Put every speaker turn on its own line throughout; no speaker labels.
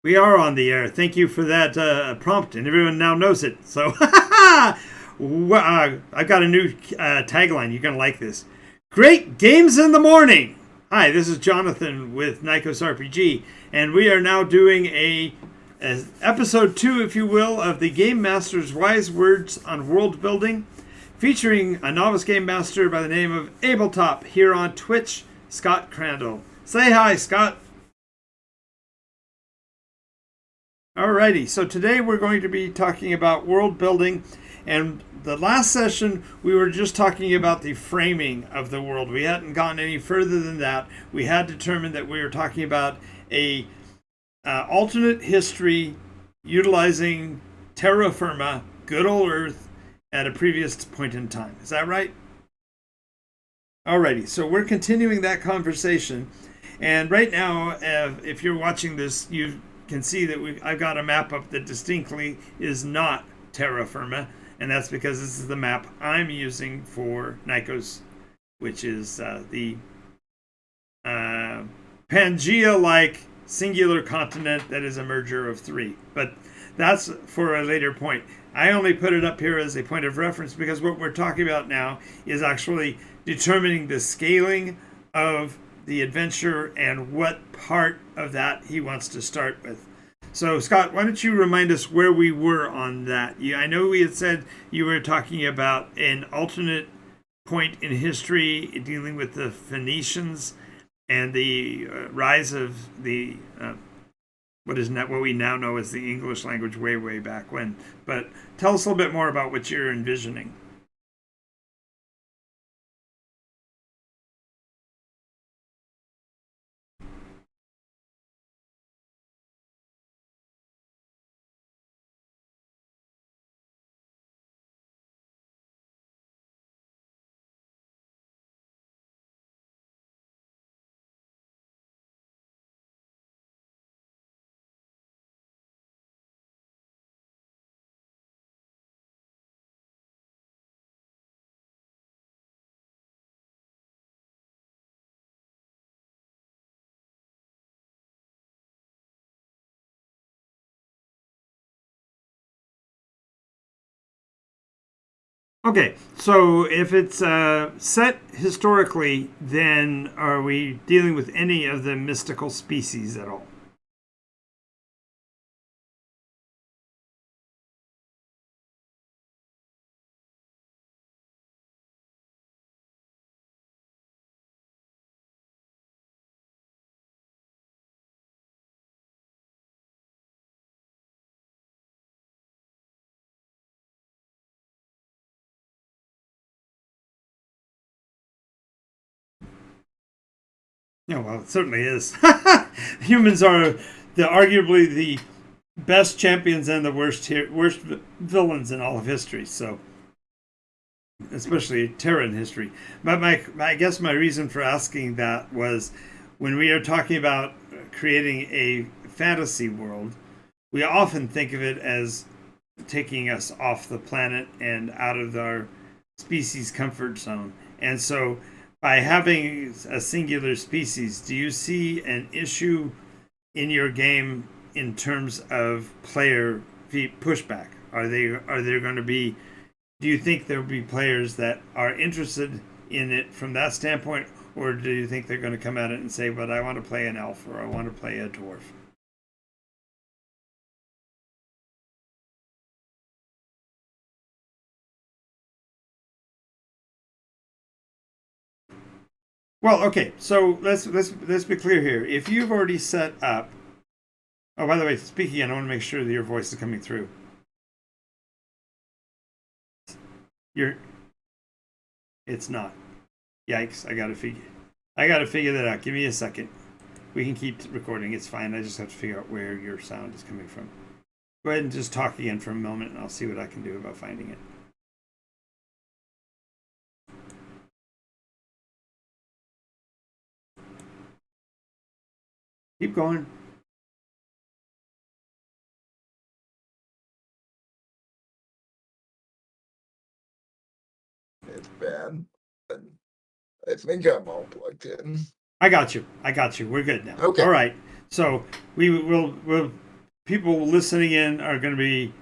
We are on the air. Thank you for that prompt, and everyone now knows it. So, I've got a new tagline. You're going to like this. Great games in the morning. Hi, this is Jonathan with NycosRPG, and we are now doing a episode 2, if you will, of the Game Master's Wise Words on World Building, featuring a novice game master by the name of Abletop here on Twitch, Scott Crandall. Say hi, Scott. Alrighty, so today we're going to be talking about world building, and the last session we were just talking about the framing of the world. We hadn't gone any further than that. We had determined that we were talking about a alternate history utilizing terra firma, good old Earth, at a previous point in time. Is that right? Alrighty, so we're continuing that conversation, and right now, if you're watching this, you can see that I've got a map up that distinctly is not terra firma, and that's because this is the map I'm using for Nycos, which is the Pangea-like singular continent that is a merger of three. But that's for a later point. I only put it up here as a point of reference because what we're talking about now is actually determining the scaling of the adventure and what part of that he wants to start with. So, Scott, why don't you remind us where we were on that? I know we had said you were talking about an alternate point in history dealing with the Phoenicians and the rise of the what we now know as the English language way back when. But tell us a little bit more about what you're envisioning. Okay, so if it's set historically, then are we dealing with any of the mystical species at all? Yeah, well, it certainly is. Humans are arguably the best champions and the worst villains in all of history. So, especially Terran history. But I guess my reason for asking that was when we are talking about creating a fantasy world, we often think of it as taking us off the planet and out of our species comfort zone. And so by having a singular species, do you see an issue in your game in terms of player pushback? Are there going to be, do you think there will be players that are interested in it from that standpoint, or do you think they're going to come at it and say, but I want to play an elf or I want to play a dwarf? Well, okay, so let's be clear here. If you've already set up, oh, by the way, speaking, I want to make sure that your voice is coming through. You're, it's not. Yikes! I gotta figure that out. Give me a second. We can keep recording. It's fine. I just have to figure out where your sound is coming from. Go ahead and just talk again for a moment, and I'll see what I can do about finding it. Keep going.
It's bad. I think I'm all plugged in.
I got you. We're good now.
Okay.
All right. So we'll people listening in are going to be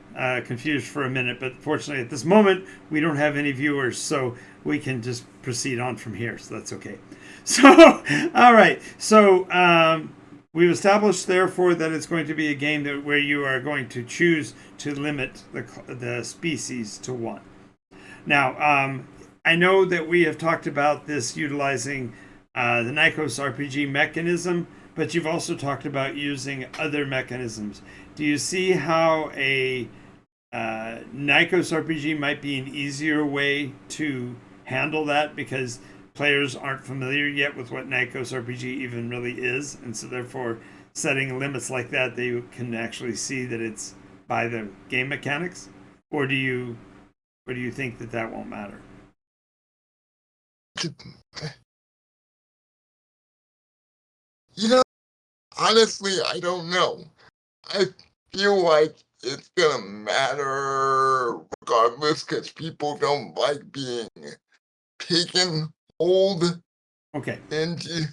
confused for a minute, but fortunately at this moment we don't have any viewers, so we can just proceed on from here. So that's okay. So, all right. So we've established, therefore, that it's going to be a game where you are going to choose to limit the species to one. Now, I know that we have talked about this utilizing the NycosRPG mechanism, but you've also talked about using other mechanisms. Do you see how a NycosRPG might be an easier way to handle that, because players aren't familiar yet with what NycosRPG even really is, and so therefore setting limits like that, they can actually see that it's by the game mechanics? Or do you think that that won't matter?
You know, honestly, I don't know. I feel like it's gonna matter regardless, because people don't like being taken hold
Okay.
into.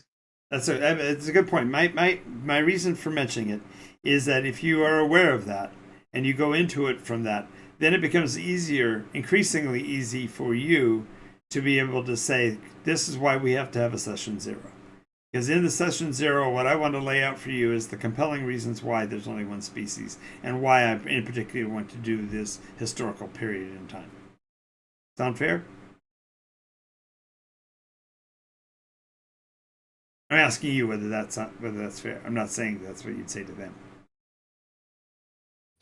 It's a good point. My reason for mentioning it is that if you are aware of that and you go into it from that, then it becomes easier, increasingly easy for you to be able to say, this is why we have to have a session zero. Because in the session zero, what I want to lay out for you is the compelling reasons why there's only one species and why I in particular want to do this historical period in time. Sound fair? I'm asking you whether that's fair. I'm not saying that's what you'd say to them.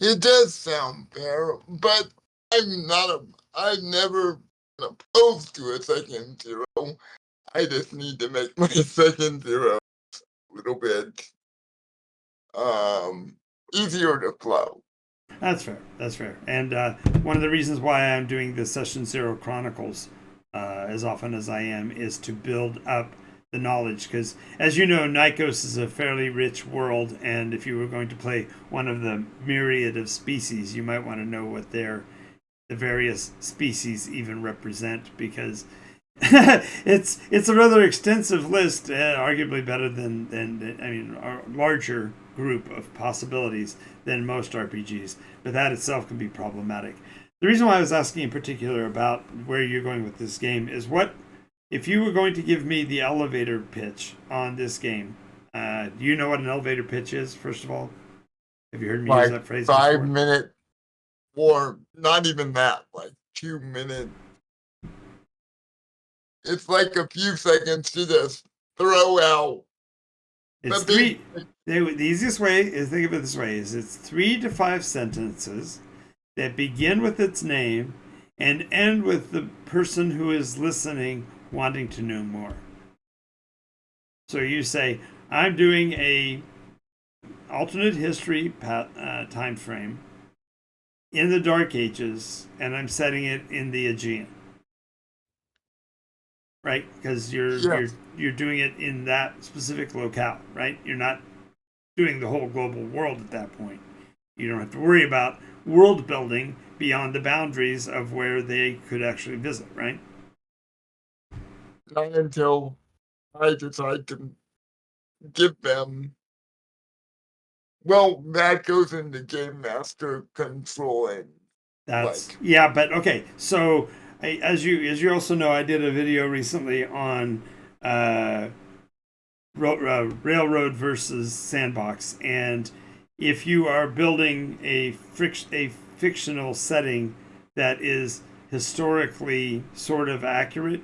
It does sound fair, but I've never been opposed to a second zero. I just need to make my second zero a little bit um easier to flow.
That's fair. That's fair. And one of the reasons why I'm doing the Session Zero Chronicles as often as I am is to build up the knowledge. Because, as you know, Nikos is a fairly rich world, and if you were going to play one of the myriad of species, you might want to know what the various species even represent, because it's a rather extensive list, arguably better than I mean, a larger group of possibilities than most RPGs, but that itself can be problematic. The reason why I was asking in particular about where you're going with this game is, what if you were going to give me the elevator pitch on this game? Do you know what an elevator pitch is, first of all? Have you heard me use
Like
that phrase
5 minute, or not even that, like 2 minute. It's like a few seconds to just throw out
It's
the big.
three. The easiest way is, think of it this way: is it's 3 to 5 sentences that begin with its name and end with the person who is listening wanting to know more. So you say, "I'm doing a alternate history time frame in the Dark Ages, and I'm setting it in the Aegean." Right? Because
Yes.
you're doing it in that specific locale, right? You're not doing the whole global world at that point. You don't have to worry about world building beyond the boundaries of where they could actually visit, right?
Not until I decide to give them. Well, that goes into game master controlling.
That's,
Like,
yeah, but okay. So as you also know, I did a video recently on uh, railroad versus sandbox, and if you are building a fictional setting that is historically sort of accurate,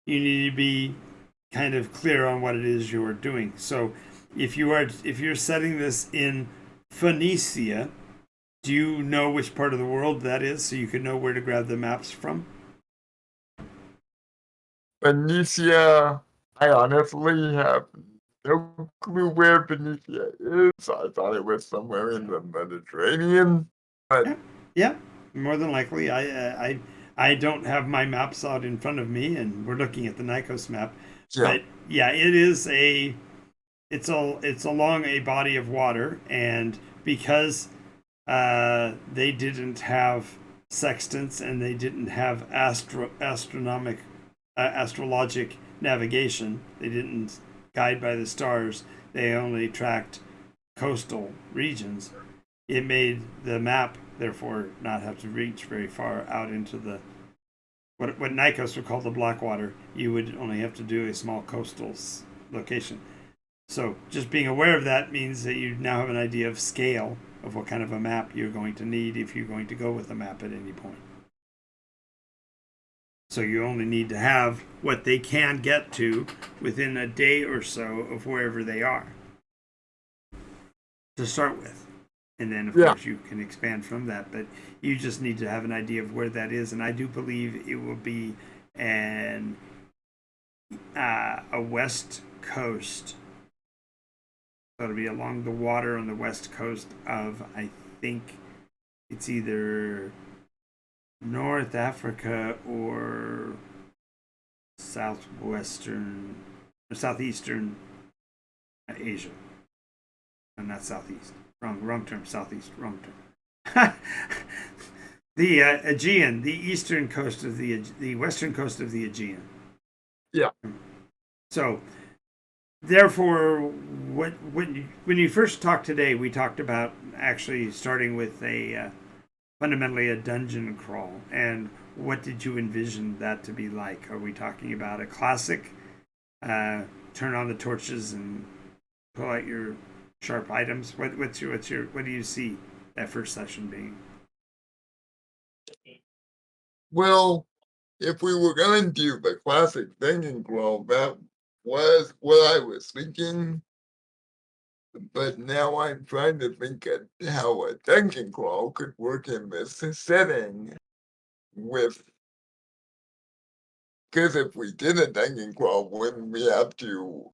you need to be kind of clear on what it is you're doing. So if you're setting this in Phoenicia, do you know which part of the world that is, so you can know where to grab the maps from?
Benicia, I honestly have no clue where Benicia is. I thought it was somewhere in the Mediterranean, but
Yeah, yeah, more than likely. I don't have my maps out in front of me, and we're looking at the Nikos map.
yeah.
But yeah, it's along a body of water, and because they didn't have sextants and they didn't have astrologic navigation, they didn't guide by the stars. They only tracked coastal regions. it made the map therefore not have to reach very far out into the what Nikos would call the Blackwater. You would only have to do a small coastal location. So just being aware of that means that you now have an idea of scale of what kind of a map you're going to need if you're going to go with a map at any point. So you only need to have what they can get to within a day or so of wherever they are to start with. And then, of course, you can expand from that. But you just need to have an idea of where that is. And I do believe it will be a west coast. So it'll be along the water on the west coast of, I think it's either North Africa or southwestern or southeastern Asia. And not southeast. Wrong term. Southeast. Wrong term. The Aegean, the eastern coast of the western coast of the Aegean.
Yeah.
So, therefore, when you first talked today, we talked about actually starting with fundamentally a dungeon crawl. And what did you envision that to be like? Are we talking about a classic turn on the torches and pull out your sharp items? What do you see that first session being?
Well, if we were going to do the classic dungeon crawl, that was what I was thinking. But now I'm trying to think of how a dungeon crawl could work in this setting with. Because if we did a dungeon crawl, wouldn't we have to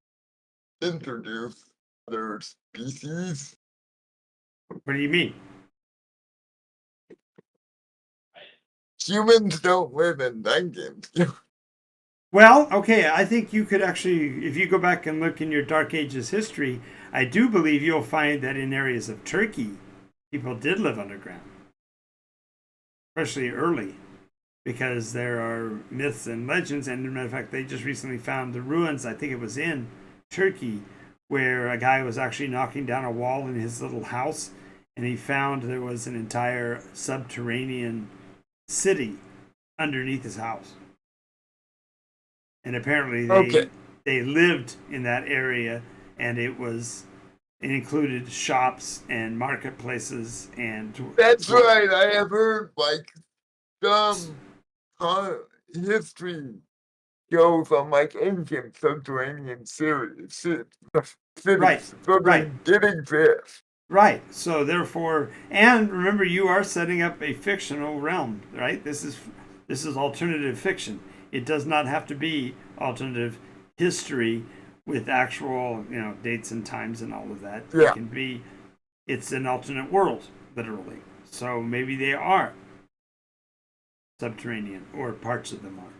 introduce other species?
What do you mean?
Humans don't live in dungeons.
Well, okay, I think you could actually, if you go back and look in your Dark Ages history, I do believe you'll find that in areas of Turkey, people did live underground, especially early, because there are myths and legends. And as a matter of fact, they just recently found the ruins, I think it was in Turkey, where a guy was actually knocking down a wall in his little house, and he found there was an entire subterranean city underneath his house. And apparently they lived in that area, and it included shops and marketplaces and
That's right. I have heard like some history goes on like ancient subterranean cities,
right,
so they did exist.
right. So therefore, and remember, you are setting up a fictional realm, right? This is alternative fiction. It does not have to be alternative history with actual, dates and times and all of that.
Yeah.
It can be, it's an alternate world, literally. So maybe they are subterranean, or parts of them are.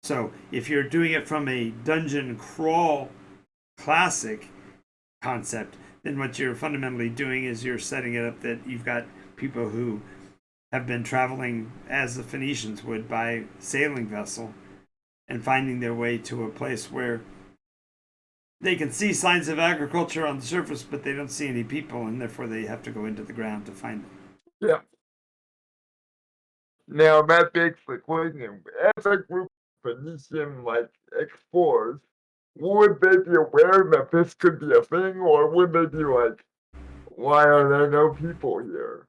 So if you're doing it from a dungeon crawl classic concept, then what you're fundamentally doing is you're setting it up that you've got people who have been traveling as the Phoenicians would by sailing vessel and finding their way to a place where they can see signs of agriculture on the surface, but they don't see any people, and therefore they have to go into the ground to find them.
Yeah. Now that begs the question: as a group of Phoenician explorers, would they be aware that this could be a thing, or would they be like, "Why are there no people here?"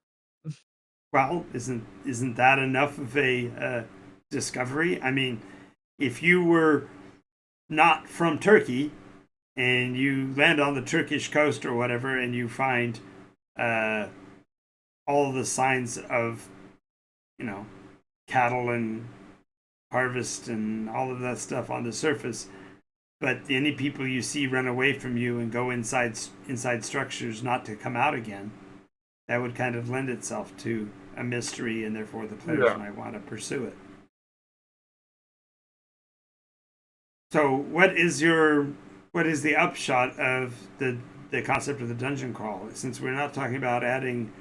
Well, isn't that enough of a discovery? I mean, if you were not from Turkey and you land on the Turkish coast or whatever, and you find all the signs of, cattle and harvest and all of that stuff on the surface, but any people you see run away from you and go inside structures not to come out again, that would kind of lend itself to a mystery, and therefore the players might want to pursue it. So what is the upshot of the concept of the dungeon crawl? Since we're not talking about adding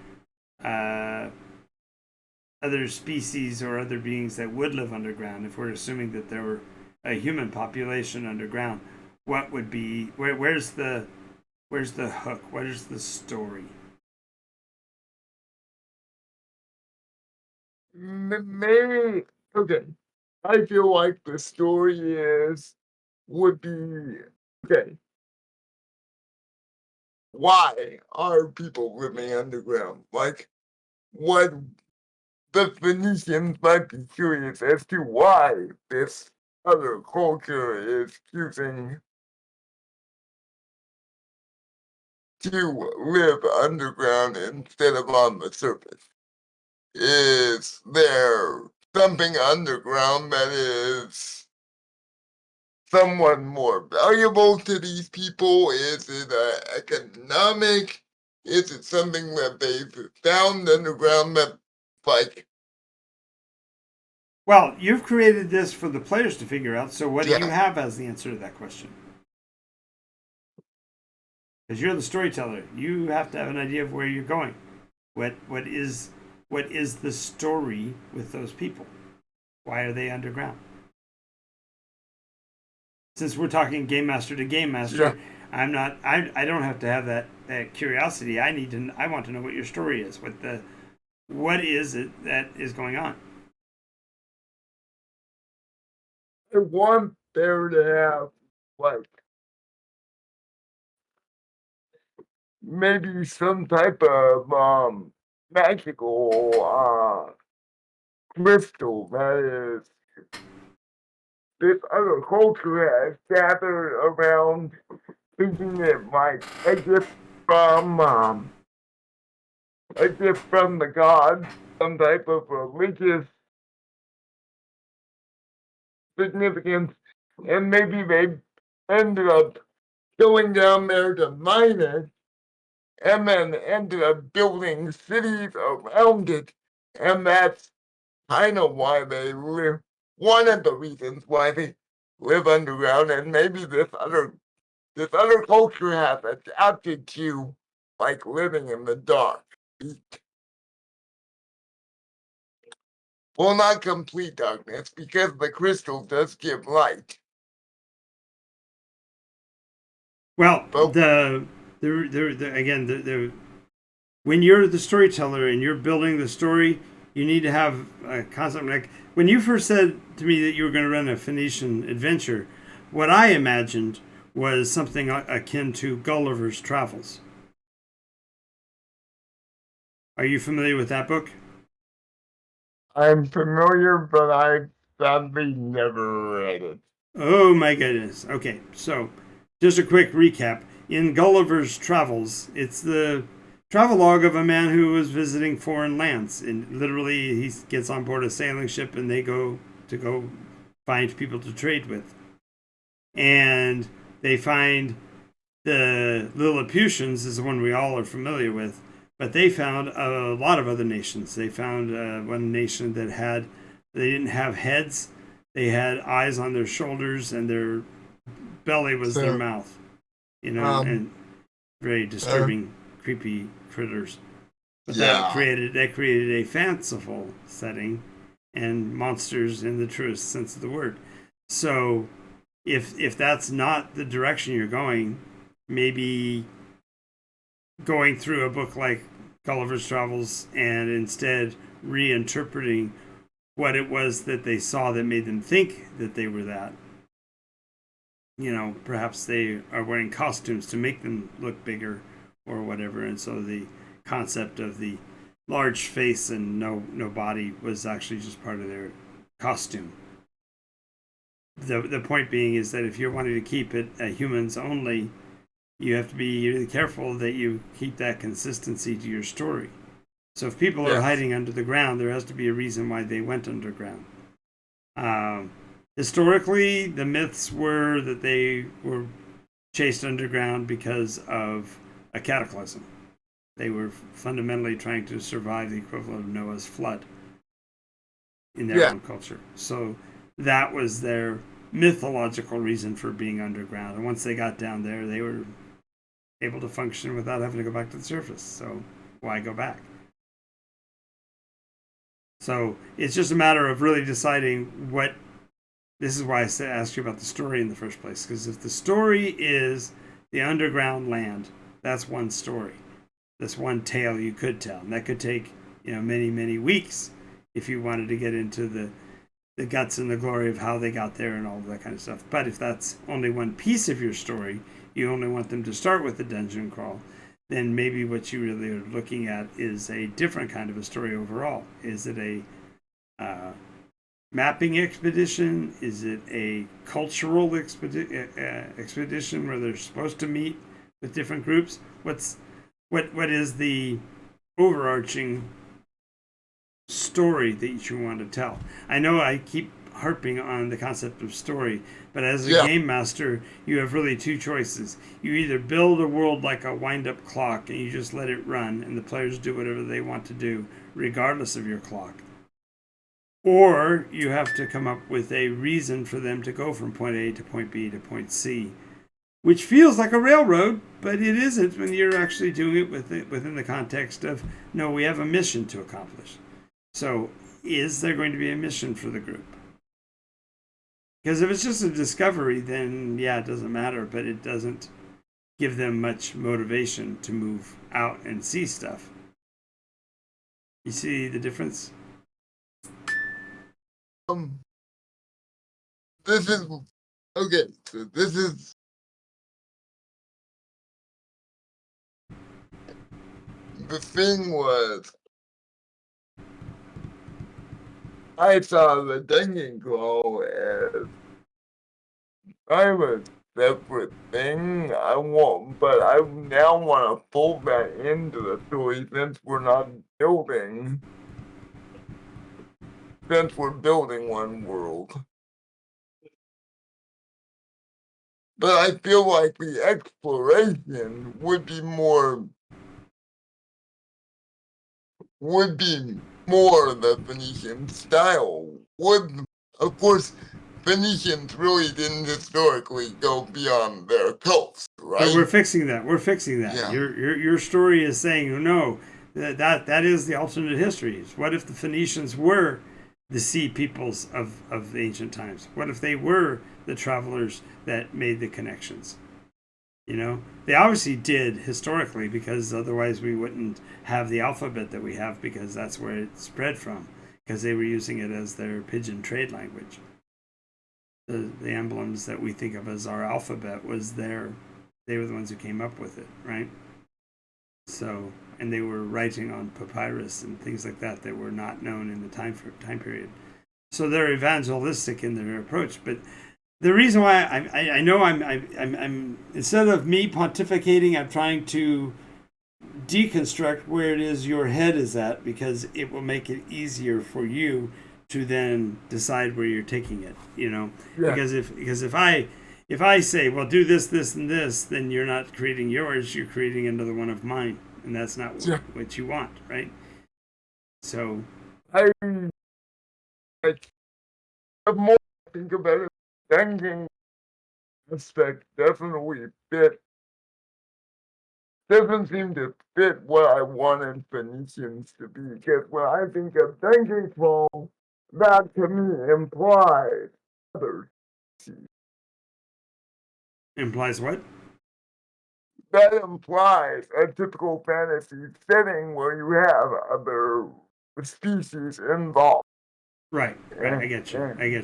other species or other beings that would live underground, if we're assuming that there were a human population underground, what would be where's the hook? What is the story?
maybe okay. I feel like the story would be okay. Why are people living underground? Like, what the Phoenicians might be curious as to why this other culture is choosing to live underground instead of on the surface. Is there something underground that is somewhat more valuable to these people? Is it economic? Is it something that they've found underground that, like,
Well, you've created this for the players to figure out. So what do you
yeah,
have as the answer to that question? Because you're the storyteller, you have to have an idea of where you're going. What is the story with those people? Why are they underground? Since we're talking game master to game
yeah,
master, I don't have to have that curiosity. I want to know what your story is. What is it that is going on?
I want there to have, like, maybe some type of magical crystal that is this other culture has gathered around, thinking it might a gift from the gods, some type of religious significance, and maybe they ended up going down there to mine it, and then ended up building cities around it, and that's kind of why they live. One of the reasons why they live underground, and maybe this other culture has adapted to, like, living in the dark. Well, not complete darkness, because the crystal does give light.
Well,
But
the when you're the storyteller and you're building the story, you need to have a concept. Like when you first said to me that you were going to run a Phoenician adventure, what I imagined was something akin to Gulliver's Travels. Are you familiar with that book?
I'm familiar, but I sadly never read it.
Oh my goodness. Okay, so just a quick recap. In Gulliver's Travels, it's the travelogue of a man who was visiting foreign lands. And literally, he gets on board a sailing ship and they go find people to trade with. And they find the Lilliputians, is the one we all are familiar with. But they found a lot of other nations. They found one nation that they didn't have heads, they had eyes on their shoulders, and their belly was their
So,
mouth.
um,
And very
uh,
disturbing, creepy critters. But
yeah,
that created a fanciful setting and monsters in the truest sense of the word. So if that's not the direction you're going, maybe going through a book like Gulliver's Travels and instead reinterpreting what it was that they saw that made them think that they were that. Perhaps they are wearing costumes to make them look bigger or whatever. And so the concept of the large face and no body was actually just part of their costume. The point being is that if you're wanting to keep it humans only, you have to be really careful that you keep that consistency to your story. So if people are
yes,
hiding under the ground, there has to be a reason why they went underground. Um, Historically, the myths were that they were chased underground because of a cataclysm. They were fundamentally trying to survive the equivalent of Noah's flood in their
yeah,
own culture. So that was their mythological reason for being underground. And once they got down there, they were able to function without having to go back to the surface. So why go back? So it's just a matter of really deciding what. This is why I asked you about the story in the first place. Because if the story is the underground land, that's one story. That's one tale you could tell, and that could take many weeks if you wanted to get into the guts and the glory of how they got there and all of that kind of stuff. But if that's only one piece of your story, you only want them to start with the dungeon crawl, then maybe what you really are looking at is a different kind of a story overall. Is it a mapping expedition? Is it a cultural expedition where they're supposed to meet with different groups? What is the overarching story that you want to tell? I know I keep harping on the concept of story, but as a game master, you have really two choices. You either build a world like a wind-up clock and you just let it run and the players do whatever they want to do regardless of your clock, or you have to come up with a reason for them to go from point A to point B to point C, which feels like a railroad, but it isn't when you're actually doing it within the context of, no, we have a mission to accomplish. So is there going to be a mission for the group? Because if it's just a discovery, then yeah, it doesn't matter, but it doesn't give them much motivation to move out and see stuff. You see the difference?
This is okay. So this is the thing was, I saw the dungeon crawl as kind of a separate thing. But I now want to fold that into the story since we're building one world. But I feel like the exploration would be more the Phoenician style. Of course, Phoenicians really didn't historically go beyond their coast, right?
But we're fixing that.
Yeah.
Your story is saying, no, that is the alternate histories. What if the Phoenicians were the sea peoples of ancient times? What if they were the travelers that made the connections? They obviously did historically, because otherwise we wouldn't have the alphabet that we have, because that's where it spread from, because they were using it as their pidgin trade language. The emblems that we think of as our alphabet they were the ones who came up with it, right? So, and they were writing on papyrus and things like that were not known in the time period. So they're evangelistic in their approach. But the reason why I know I'm instead of me pontificating, I'm trying to deconstruct where it is your head is at, because it will make it easier for you to then decide where you're taking it. Yeah. Because if I say, well, do this, this, and this, then you're not creating yours, you're creating another one of mine, and that's not what you want, right? So
I the more I think about it, dungeon aspect definitely doesn't seem to fit what I wanted Phoenicians to be. Because when I think of dungeon crawl, that to me implies other.
implies what?
That implies a typical fantasy setting where you have other species involved.
Right. I get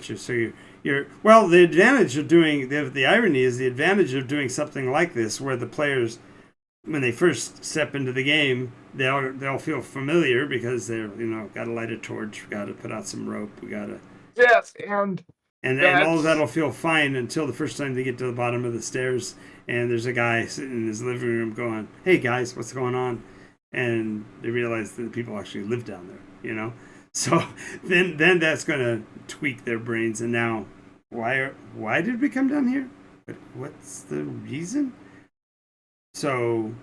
you. So you're well. The advantage of doing the irony is the advantage of doing something like this, where the players, when they first step into the game, they'll feel familiar, because they're got to light a torch, got to put out some rope, we got to and all of that'll feel fine until the first time they get to the bottom of the stairs and there's a guy sitting in his living room going, "Hey guys, what's going on?" And they realize that the people actually live down there. So then that's going to tweak their brains. And now, why did we come down here? What's the reason? So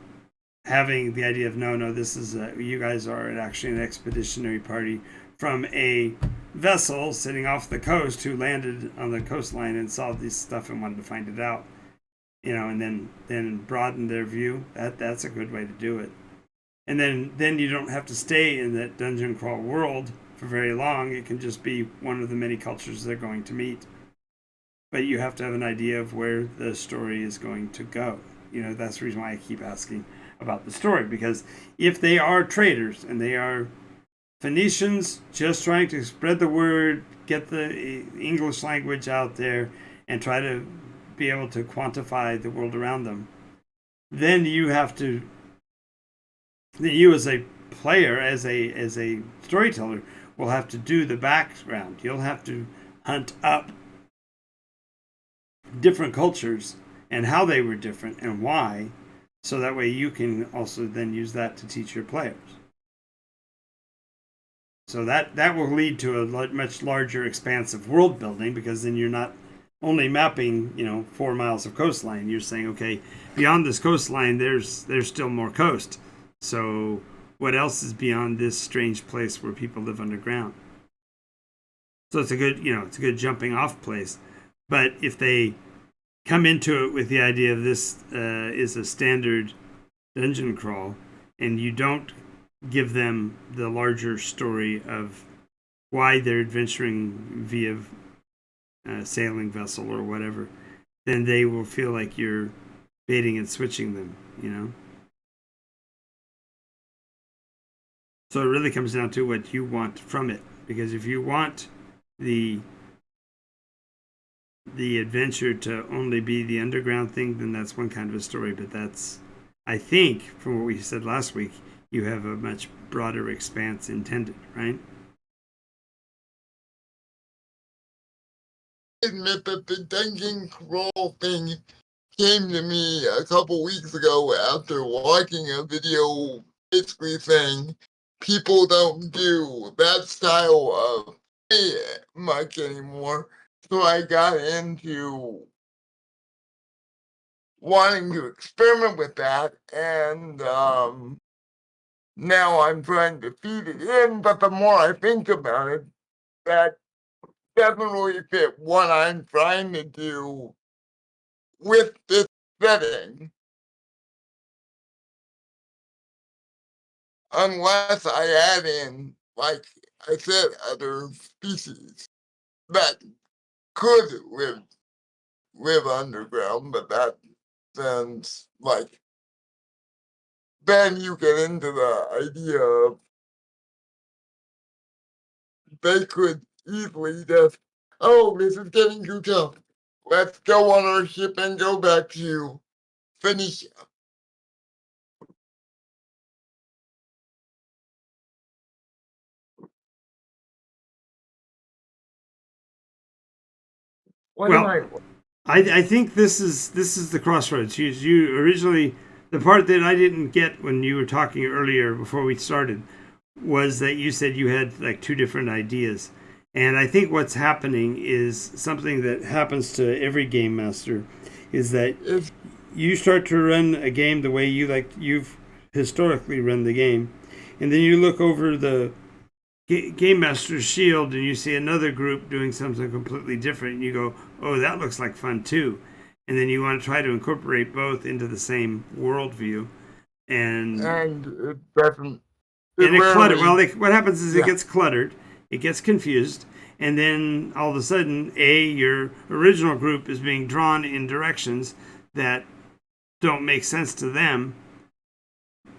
having the idea of no, this is you guys are actually an expeditionary party from a vessel sitting off the coast who landed on the coastline and saw this stuff and wanted to find it out, and then broaden their view. That's a good way to do it. And then you don't have to stay in that dungeon crawl world for very long. It can just be one of the many cultures they're going to meet. But you have to have an idea of where the story is going to go. That's the reason why I keep asking about the story, because if they are traders and they are Phoenicians just trying to spread the word, get the English language out there, and try to be able to quantify the world around them. Then you have to, then you as a player, as a storyteller, will have to do the background. You'll have to hunt up different cultures and how they were different and why, so that way you can also then use that to teach your players. So that will lead to a much larger expanse of world building, because then you're not only mapping 4 miles of coastline. You're saying, okay, beyond this coastline there's still more coast. So what else is beyond this strange place where people live underground? So it's a good jumping off place. But if they come into it with the idea of this is a standard dungeon crawl, and you don't give them the larger story of why they're adventuring via sailing vessel or whatever, then they will feel like you're baiting and switching them. So it really comes down to what you want from it. Because if you want the adventure to only be the underground thing, then that's one kind of a story. But that's, I think, from what we said last week, you have a much broader expanse intended, right?
I admit that the dungeon crawl thing came to me a couple weeks ago after watching a video basically saying people don't do that style of play much anymore. So I got into wanting to experiment with that, and now I'm trying to feed it in. But the more I think about it, that doesn't really fit what I'm trying to do with this setting, unless I add in, like I said, other species that could live underground. But that sounds like, then you get into the idea of they could easily just, oh, this is getting too tough. Let's go on our ship and go back to Phoenicia. What am
Well, I think this is the crossroads. You originally, the part that I didn't get when you were talking earlier before we started was that you said you had like two different ideas. And I think what's happening is something that happens to every game master, is that
If
you start to run a game the way you've historically run the game, and then you look over the game master's shield and you see another group doing something completely different, and you go, oh, that looks like fun too. And then you want to try to incorporate both into the same worldview. And
it doesn't,
and it cluttered.
rarely,
Well, what happens is it
yeah,
gets cluttered, it gets confused, and then all of a sudden, your original group is being drawn in directions that don't make sense to them,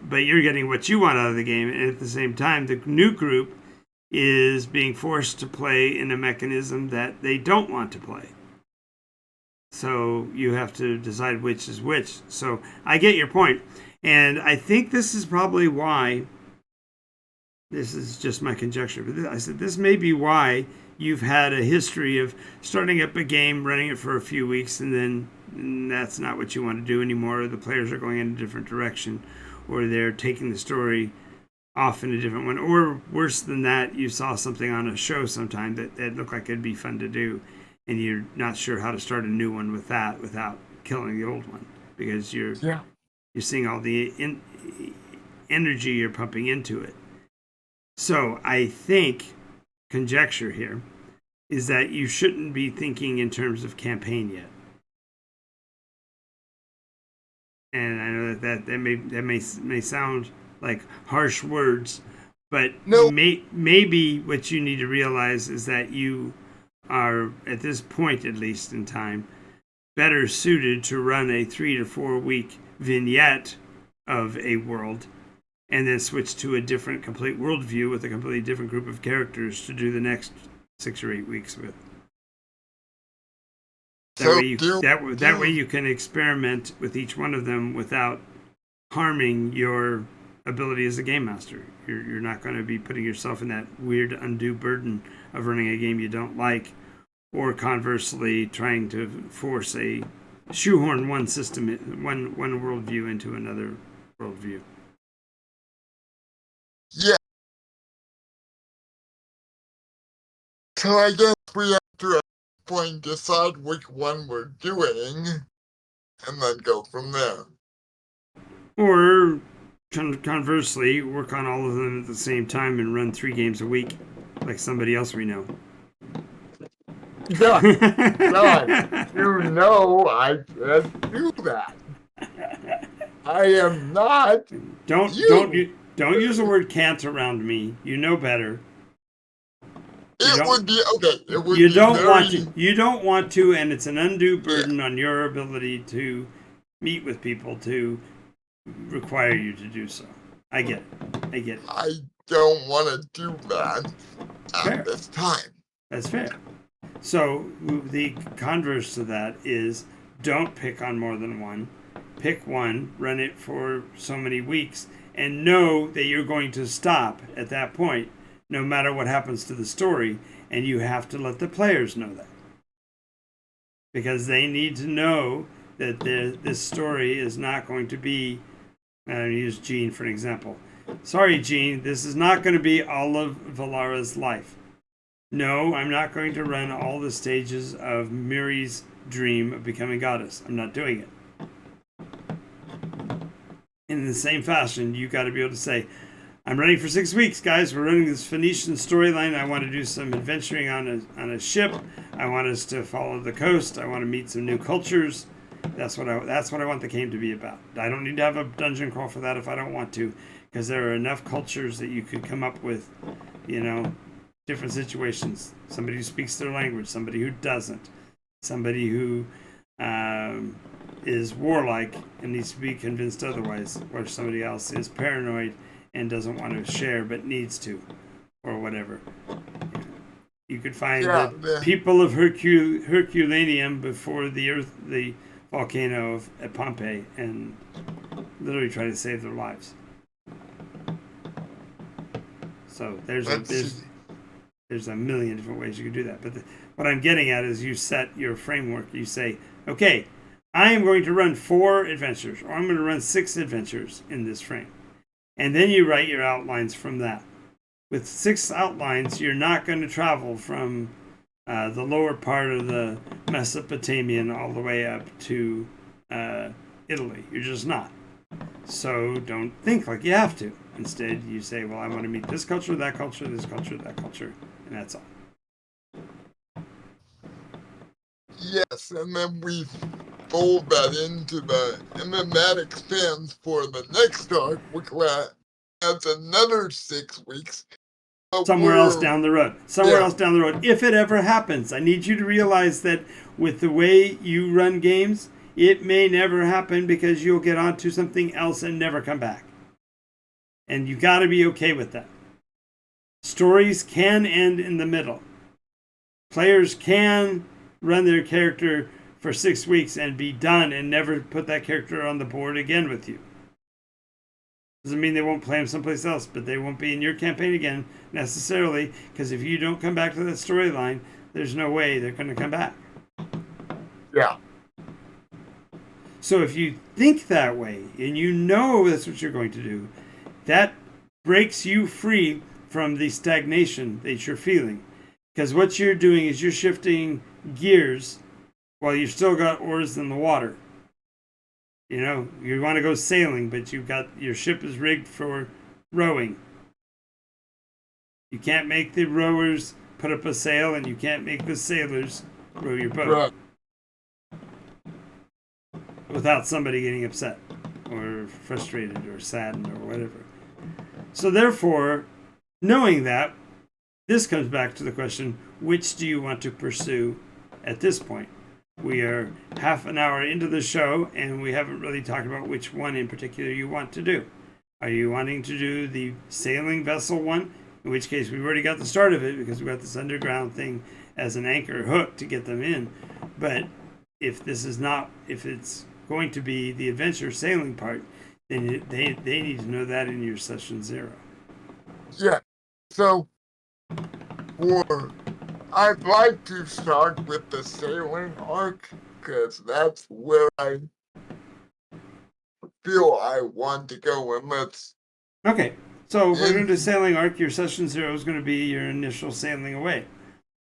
but you're getting what you want out of the game. And at the same time, the new group is being forced to play in a mechanism that they don't want to play. So you have to decide which is which. So I get your point. And I think this is probably why, this is just my conjecture, but I said this may be why you've had a history of starting up a game, running it for a few weeks, and then that's not what you want to do anymore. The players are going in a different direction, or they're taking the story off in a different one. Or worse than that, you saw something on a show sometime that looked like it'd be fun to do, and you're not sure how to start a new one with that without killing the old one, because you're seeing all the energy you're pumping into it. So I think, conjecture here, is that you shouldn't be thinking in terms of campaign yet. And I know that may sound like harsh words, but
no,
maybe what you need to realize is that you are, at this point at least in time, better suited to run a 3 to 4 week vignette of a world, and then switch to a different complete worldview with a completely different group of characters to do the next 6 or 8 weeks with. That way you can experiment with each one of them without harming your ability as a game master. You're not going to be putting yourself in that weird undue burden of running a game you don't like, or conversely trying to force a shoehorn one system, one worldview into another worldview.
Yeah. So I guess we have to at this point decide which one we're doing, and then go from there.
Or conversely, work on all of them at the same time and run 3 games a week, like somebody else we know.
John, you know I can't do that. I am not.
Don't use the word "can't" around me. You know better.
It would be okay. It would
you
be
don't
very...
want to. You don't want to, and it's an undue burden on your ability to meet with people to require you to do so. I get it.
I don't want to do that at this time.
That's fair. So the converse to that is don't pick on more than one. Pick one, run it for so many weeks, and know that you're going to stop at that point, no matter what happens to the story, and you have to let the players know that. Because they need to know that this story is not going to be, I'm going to use Jean for an example. Sorry, Jean, this is not going to be all of Valara's life. No, I'm not going to run all the stages of Miri's dream of becoming goddess. I'm not doing it. In the same fashion, you got to be able to say, I'm running for 6 weeks, guys. We're running this Phoenician storyline. I want to do some adventuring on a ship. I want us to follow the coast. I want to meet some new cultures. That's what I want the game to be about. I don't need to have a dungeon crawl for that if I don't want to, because there are enough cultures that you could come up with, different situations. Somebody who speaks their language, somebody who doesn't, somebody who is warlike and needs to be convinced otherwise, or somebody else is paranoid and doesn't want to share but needs to, or whatever. You could find the people of Herculaneum before the volcano at Pompeii, and literally try to save their lives. So there's a million different ways you could do that. But what I'm getting at is you set your framework. You say, okay, I am going to run 4 adventures, or I'm going to run 6 adventures in this frame. And then you write your outlines from that. With 6 outlines, you're not going to travel from the lower part of the Mesopotamian all the way up to Italy. You're just not. So don't think like you have to. Instead, you say, well, I want to meet this culture, that culture, this culture, that culture, and that's all.
Yes, and then we fold that into the emblematic spans for the next arc, which has another 6 weeks.
Somewhere else down the road. If it ever happens, I need you to realize that with the way you run games, it may never happen because you'll get onto something else and never come back. And you got to be okay with that. Stories can end in the middle. Players can run their character for 6 weeks and be done and never put that character on the board again with you. Doesn't mean they won't play him someplace else, but they won't be in your campaign again necessarily, because if you don't come back to that storyline, there's no way they're going to come back.
Yeah.
So if you think that way and you know that's what you're going to do, that breaks you free from the stagnation that you're feeling. Because what you're doing is you're shifting gears while you've still got oars in the water. You want to go sailing, but your ship is rigged for rowing. You can't make the rowers put up a sail, and you can't make the sailors row your boat.
Right.
Without somebody getting upset or frustrated or saddened or whatever. So therefore, knowing that, this comes back to the question, which do you want to pursue at this point? We are half an hour into the show, and we haven't really talked about which one in particular you want to do. Are you wanting to do the sailing vessel one? In which case, we've already got the start of it because we've got this underground thing as an anchor hook to get them in. But if this is not, if it's going to be the adventure sailing part, then they need to know that in your session 0.
Yeah. So, I'd like to start with the sailing arc because that's where I feel I want to go, and let's.
Okay, so if we're going to do sailing arc, your session 0 is going to be your initial sailing away,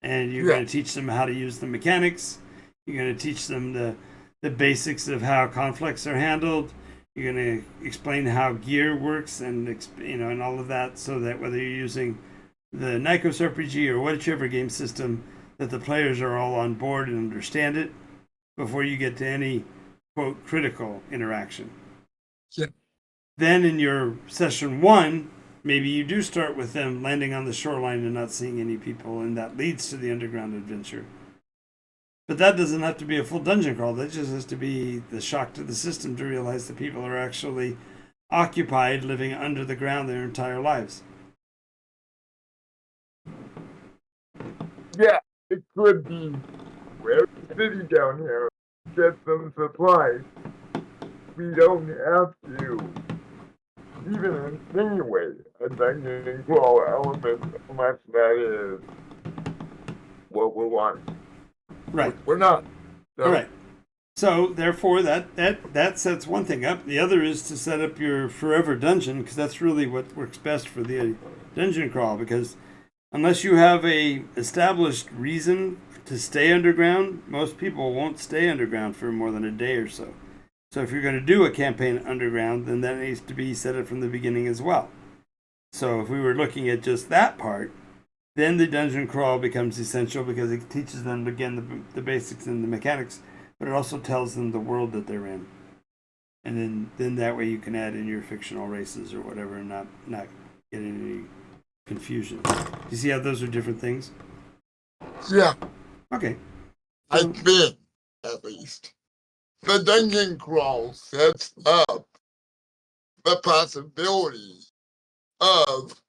and you're going to teach them how to use the mechanics. You're going to teach them the basics of how conflicts are handled. You're going to explain how gear works and and all of that, so that whether you're using the NycosRPG or whichever game system, that the players are all on board and understand it before you get to any quote critical interaction.
Yeah.
Then in your session 1, maybe you do start with them landing on the shoreline and not seeing any people, and that leads to the underground adventure. But that doesn't have to be a full dungeon crawl. That just has to be the shock to the system to realize that people are actually occupied living under the ground their entire lives.
Yeah, it could be where's the city down here? Get some supplies. We don't have to even insinuate a dungeon crawl element unless that is what we want.
Right.
We're not.
So. All right. So therefore, that sets one thing up. The other is to set up your forever dungeon, because that's really what works best for the dungeon crawl. Because unless you have a established reason to stay underground, most people won't stay underground for more than a day or so. So if you're going to do a campaign underground, then that needs to be set up from the beginning as well. So if we were looking at just that part, then the dungeon crawl becomes essential because it teaches them, again, the basics and the mechanics, but it also tells them the world that they're in. And then that way you can add in your fictional races or whatever and not get any confusion. Do you see how those are different things?
Yeah.
Okay.
I think, at least. The dungeon crawl sets up the possibility of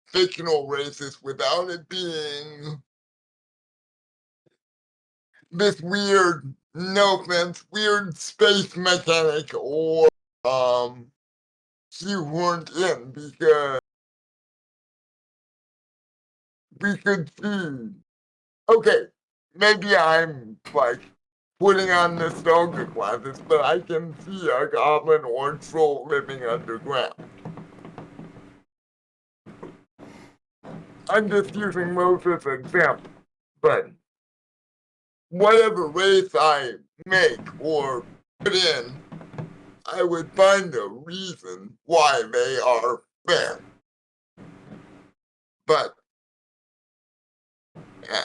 fictional races without it being this weird, no offense, weird space mechanic or shoehorned in, because we could see. Okay, maybe I'm like putting on nostalgia glasses, but I can see a goblin or troll living underground. I'm just using Moses as an example, but whatever race I make or put in, I would find a reason why they are fair. But yeah,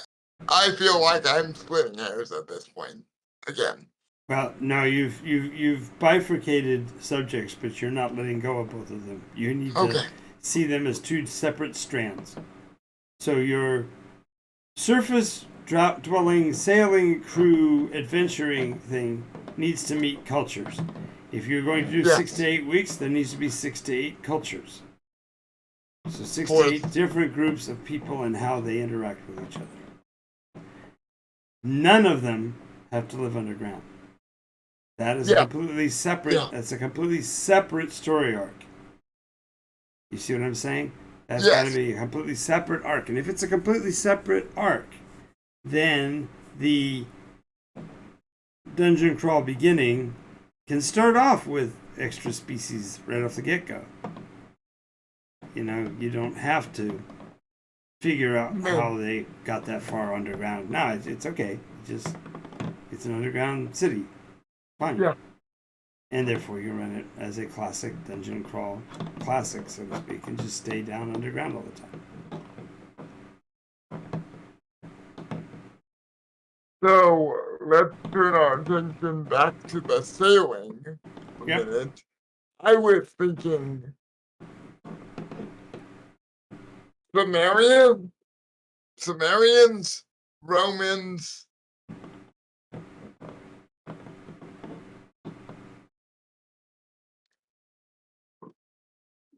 I feel like I'm splitting hairs at this point again.
Well, no, you've bifurcated subjects, but you're not letting go of both of them. You need to see them as two separate strands. So your surface dwelling, sailing, crew, adventuring thing needs to meet cultures. If you're going to do 6 to 8 weeks, there needs to be 6 to 8 cultures. So 6 to 8 different groups of people and how they interact with each other. None of them have to live underground. That is a completely separate. That's a completely separate story arc. You see what I'm saying? That's got to be a completely separate arc. And if it's a completely separate arc, then the dungeon crawl beginning can start off with extra species right off the get-go. You know, you don't have to figure out how they got that far underground. No, it's okay. It's an underground city. Fine. Yeah. And therefore you run it as a classic dungeon crawl classic, so to speak, and just stay down underground all the time.
So let's turn our attention back to the sailing a minute. I was thinking Sumerians, Romans.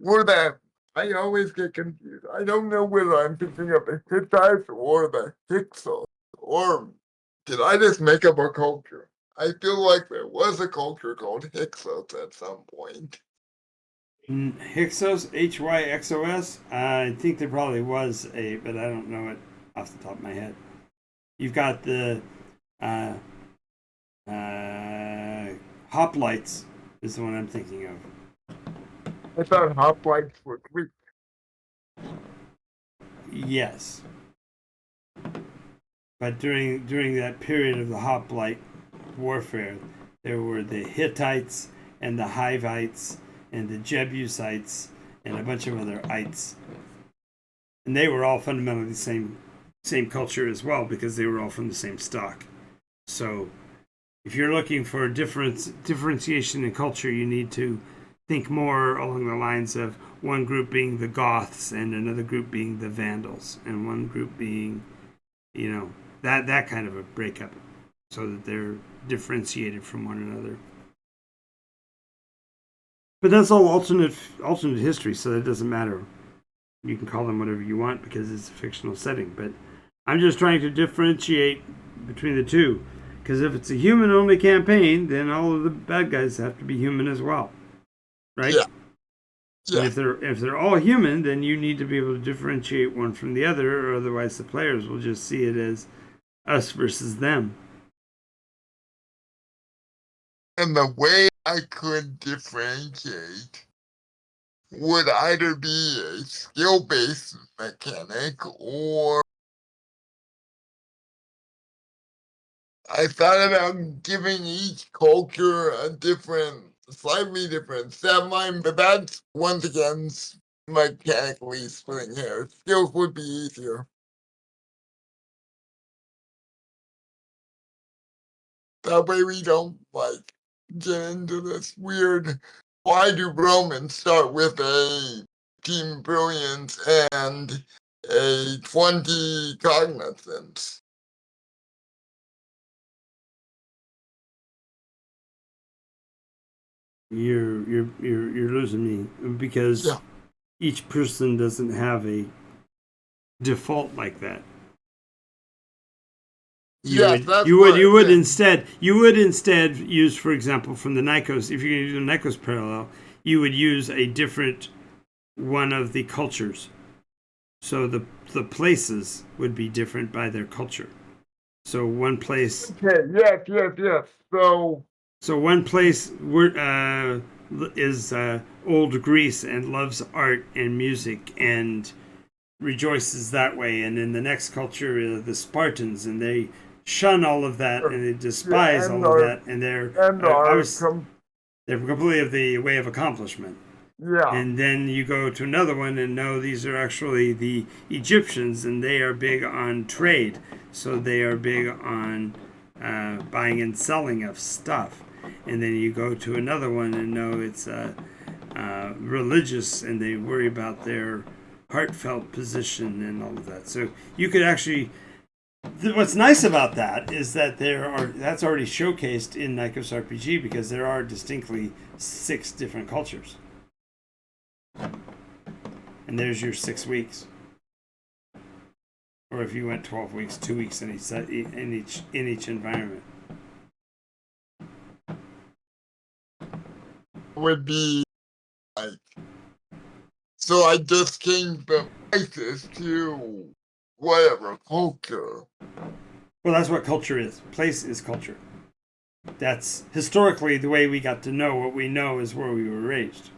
were that I always get confused. I don't know whether I'm thinking of the Hittites or the Hyksos, or did I just make up a culture? I feel like there was a culture called Hyksos at some point.
Hyksos, Hyxos. I think there probably was a, but I don't know it off the top of my head. You've got the uh, hoplites is the one I'm thinking of.
I thought hoplites were Greek.
Yes, but during that period of the hoplite warfare, there were the Hittites and the Hivites and the Jebusites and a bunch of other ites, and they were all fundamentally the same culture as well because they were all from the same stock. So, if you're looking for differentiation in culture, you need to think more along the lines of one group being the Goths and another group being the Vandals, and one group being, that kind of a breakup, so that they're differentiated from one another. But that's all alternate history, so that doesn't matter. You can call them whatever you want because it's a fictional setting. But I'm just trying to differentiate between the two, because if it's a human-only campaign, then all of the bad guys have to be human as well, right?
Yeah. Yeah.
And if they're all human, then you need to be able to differentiate one from the other, or otherwise the players will just see it as us versus them.
And the way I could differentiate would either be a skill-based mechanic, or I thought about giving each culture a slightly different stat line, but that's once again mechanically splitting hairs. Skills would be easier. That way we don't get into this weird. Why do Romans start with a team brilliance and a 20 cognizance?
You're losing me because
Yeah.
each person doesn't have a default like that. You would instead use, for example, from the Nikos, if you're going to do the Nikos parallel, you would use a different one of the cultures. So the places would be different by their culture. So one place.
Okay. Yes.
So one place is old Greece and loves art and music and rejoices that way, and in the next culture are the Spartans, and they shun all of that and they despise all of that, and they're completely of the way of accomplishment.
Yeah.
And then you go to another one and know these are actually the Egyptians, and they are big on trade, so they are big on buying and selling of stuff. And then you go to another one and know it's religious, and they worry about their heartfelt position and all of that. So you could actually. What's nice about that is that that's already showcased in NycosRPG, because there are distinctly 6 different cultures. And there's your 6 weeks. Or if you went 12 weeks, 2 weeks in each environment.
Would be so I just changed the places to whatever culture.
Well, that's what culture is. Place is culture. That's historically the way we got to know what we know is where we were raised.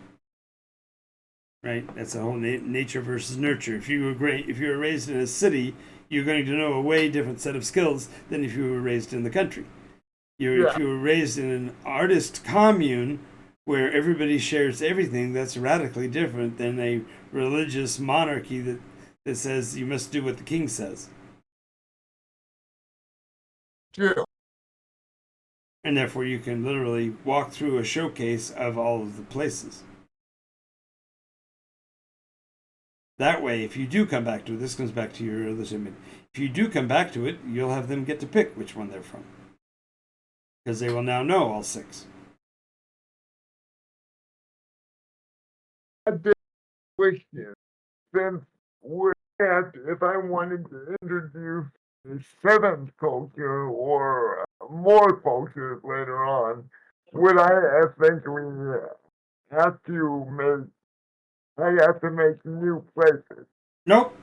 Right? That's the whole nature versus nurture. If you were raised in a city, you're going to know a way different set of skills than if you were raised in the country. If you were raised in an artist commune where everybody shares everything, that's radically different than a religious monarchy that says you must do what the king says.
Yeah.
And therefore you can literally walk through a showcase of all of the places. That way, if you do come back to it, this comes back to your legitimate. If you do come back to it, you'll have them get to pick which one they're from, because they will now know all 6.
question. Since we had, if I wanted to introduce the seventh culture or more cultures later on, would I essentially have to make, I have to make new places?
Nope.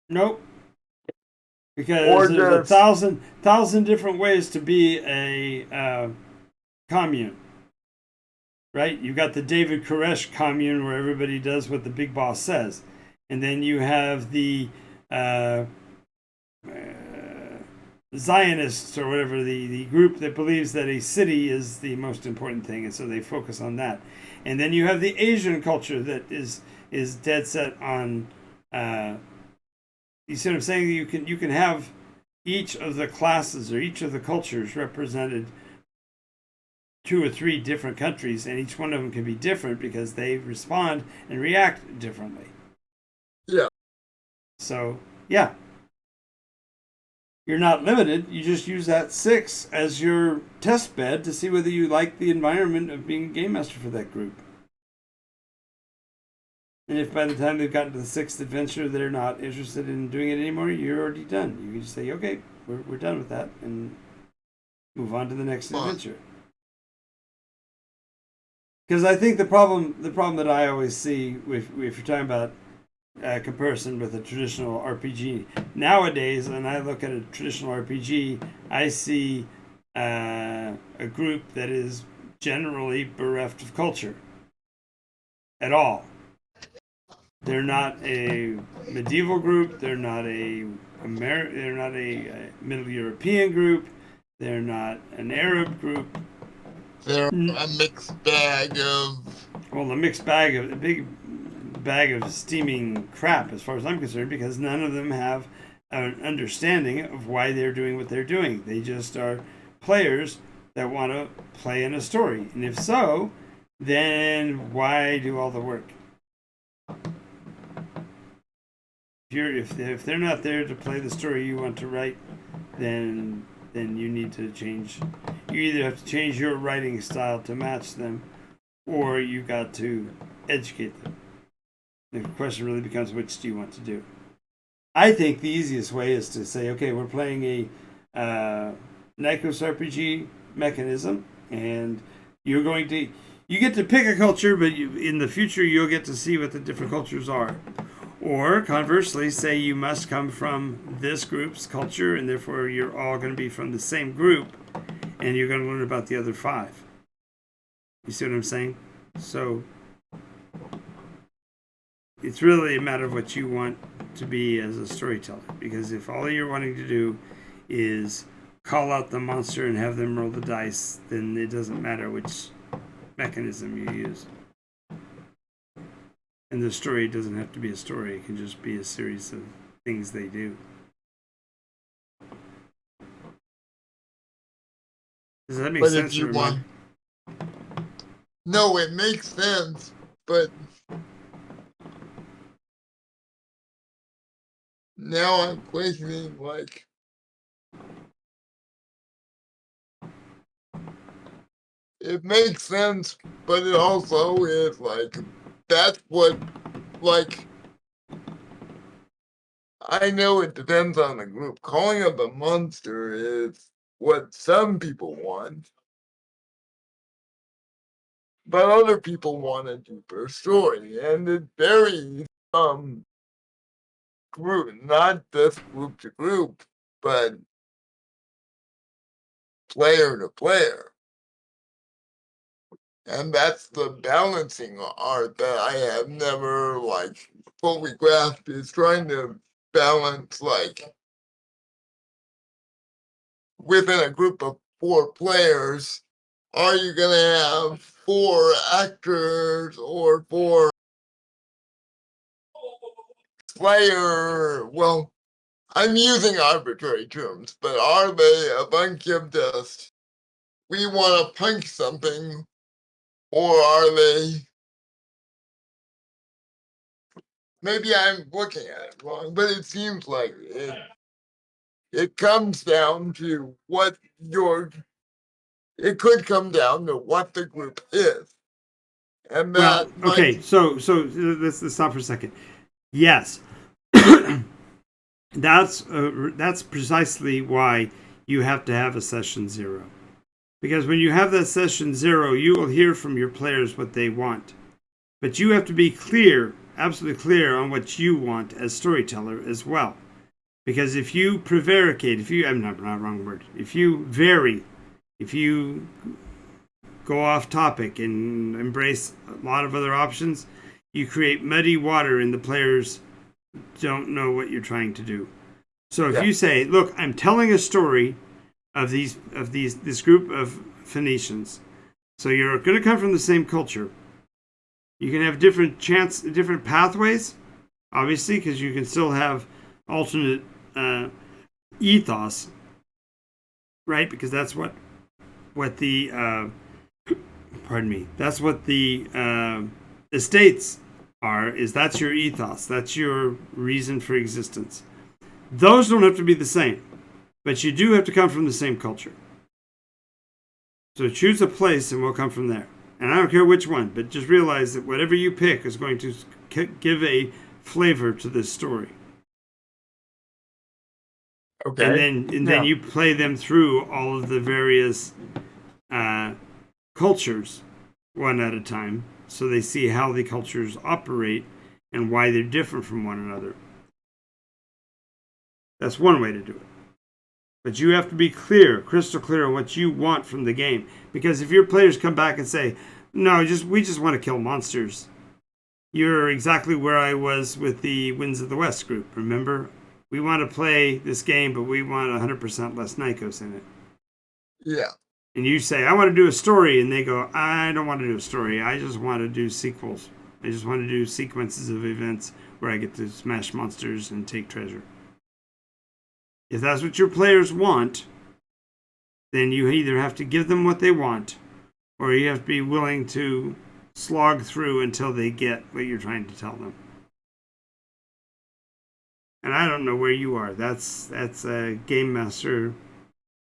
Nope. Because
Or
there's a
just,
thousand different ways to be a commune, right? You've got the David Koresh commune where everybody does what the big boss says, and then you have the uh, Zionists or whatever, the group that believes that a city is the most important thing, and so they focus on that. And then you have the Asian culture that is dead set on. You see what I'm saying? You can have each of the classes or each of the cultures represented two or three different countries, and each one of them can be different because they respond and react differently.
yeah.
So yeah, you're not limited. You just use that 6 as your test bed to see whether you like the environment of being a game master for that group. And if by the time they've gotten to the 6th adventure they're not interested in doing it anymore, you're already done. You can just say, okay, we're done with that and move on to the next adventure. Because I think the problem that I always see if you're talking about comparison with a traditional RPG nowadays, when I look at a traditional RPG, I see a group that is generally bereft of culture at all. They're not a medieval group. They're not they're not a Middle European group. They're not an Arab group.
They're a mixed bag of.
Well, a big bag of steaming crap, as far as I'm concerned, because none of them have an understanding of why they're doing what they're doing. They just are players that want to play in a story, and if so, then why do all the work? If they're not there to play the story you want to write, then you need to change. You either have to change your writing style to match them, or you got to educate them. The question really becomes, which do you want to do? I think the easiest way is to say, okay, we're playing a NycosRPG mechanism, and you get to pick a culture, but in the future you'll get to see what the different cultures are. Or conversely, say you must come from this group's culture, and therefore you're all going to be from the same group, and you're going to learn about the other 5. You see what I'm saying? So it's really a matter of what you want to be as a storyteller. Because if all you're wanting to do is call out the monster and have them roll the dice, then it doesn't matter which mechanism you use. And the story doesn't have to be a story. It can just be a series of things they do. Does that make sense?
No, it makes sense, but now I'm questioning, like, it makes sense, but it also is like, that's what, like, I know it depends on the group. Calling up a monster is what some people want, but other people want a deeper story, and it varies from group, not just group to group, but player to player. And that's the balancing art that I have never like fully grasped, is trying to balance, like, within a group of 4 players, are you gonna have 4 actors or 4 player, well, I'm using arbitrary terms, but are they a bunch of just, we want to punch something, or are they, maybe I'm looking at it wrong, but it seems like it comes down to what it could come down to what the group is. And
Well,
that
okay,
might,
so let's stop for a second. Yes, that's precisely why you have to have a session 0. Because when you have that session 0, you will hear from your players what they want. But you have to be clear, absolutely clear on what you want as storyteller as well. Because if you prevaricate, I'm not wrong word, if you vary, if you go off topic and embrace a lot of other options, you create muddy water and the players don't know what you're trying to do. So if
yeah,
you say, look, I'm telling a story of this group of Phoenicians. So you're going to come from the same culture. You can have different pathways, obviously, because you can still have alternate ethos, right? Because that's what the pardon me. That's what the estates are. That's your ethos. That's your reason for existence. Those don't have to be the same, but you do have to come from the same culture. So choose a place and we'll come from there. And I don't care which one, but just realize that whatever you pick is going to give a flavor to this story.
okay.
And then you play them through all of the various cultures one at a time, so they see how the cultures operate and why they're different from one another. That's one way to do it. But you have to be clear, crystal clear on what you want from the game. Because if your players come back and say, no, we just want to kill monsters, you're exactly where I was with the Winds of the West group. Remember? We want to play this game, but we want 100% less Nikos in it.
Yeah.
And you say, I want to do a story. And they go, I don't want to do a story. I just want to do sequels. I just want to do sequences of events where I get to smash monsters and take treasure. If that's what your players want, then you either have to give them what they want, or you have to be willing to slog through until they get what you're trying to tell them. And I don't know where you are. That's a game master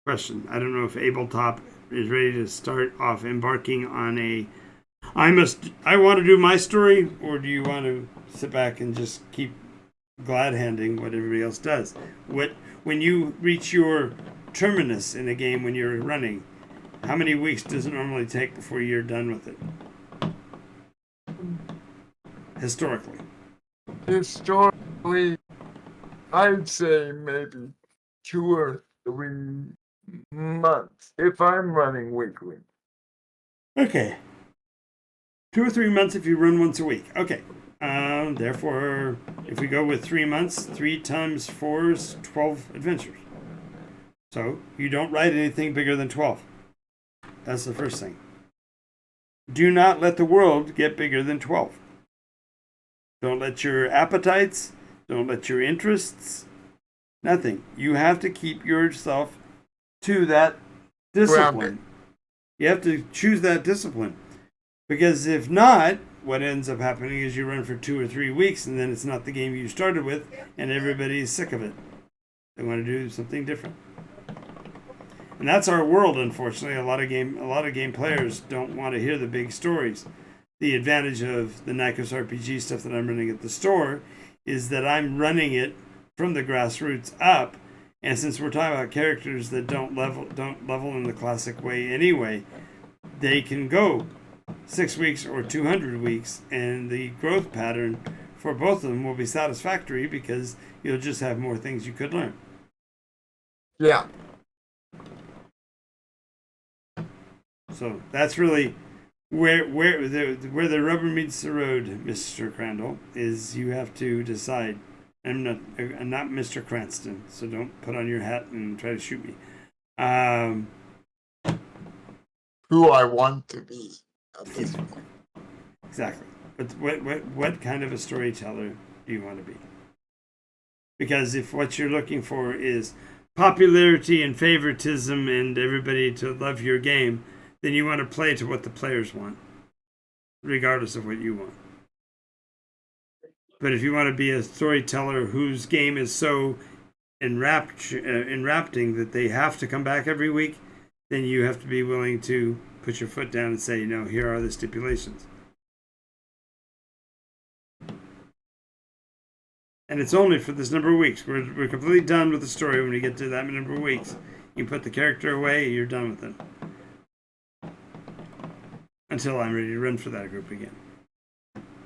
question. I don't know if Abletop is ready to start off embarking on I want to do my story, or do you want to sit back and just keep glad handing what everybody else does? When you reach your terminus in a game when you're running, how many weeks does it normally take before you're done with it? Historically.
Historically, I'd say maybe 2 or 3 months if I'm running weekly.
Okay. 2 or 3 months if you run once a week. Okay. Therefore, if we go with 3 months, 3 times 4 is 12 adventures. So you don't write anything bigger than 12. That's the first thing. Do not let the world get bigger than 12. Don't let your appetites, don't let your interests, nothing. You have to keep yourself to that discipline.
Grounded.
You have to choose that discipline. Because if not, what ends up happening is you run for 2 or 3 weeks and then it's not the game you started with and everybody's sick of it. They want to do something different. And that's our world, unfortunately. A lot of game players don't want to hear the big stories. The advantage of the NycosRPG stuff that I'm running at the store is that I'm running it from the grassroots up. And since we're talking about characters that don't level in the classic way anyway, they can go 6 weeks or 200 weeks, and the growth pattern for both of them will be satisfactory because you'll just have more things you could learn.
Yeah.
So that's really where the rubber meets the road, Mr. Crandall, is you have to decide. I'm not Mr. Cranston, so don't put on your hat and try to shoot me.
Who I want to be at this point.
Exactly. But what kind of a storyteller do you want to be? Because if what you're looking for is popularity and favoritism and everybody to love your game, then you want to play to what the players want, regardless of what you want. But if you want to be a storyteller whose game is so enrapting that they have to come back every week, then you have to be willing to put your foot down and say, here are the stipulations. And it's only for this number of weeks. We're completely done with the story when we get to that number of weeks. You put the character away, you're done with it. Until I'm ready to run for that group again.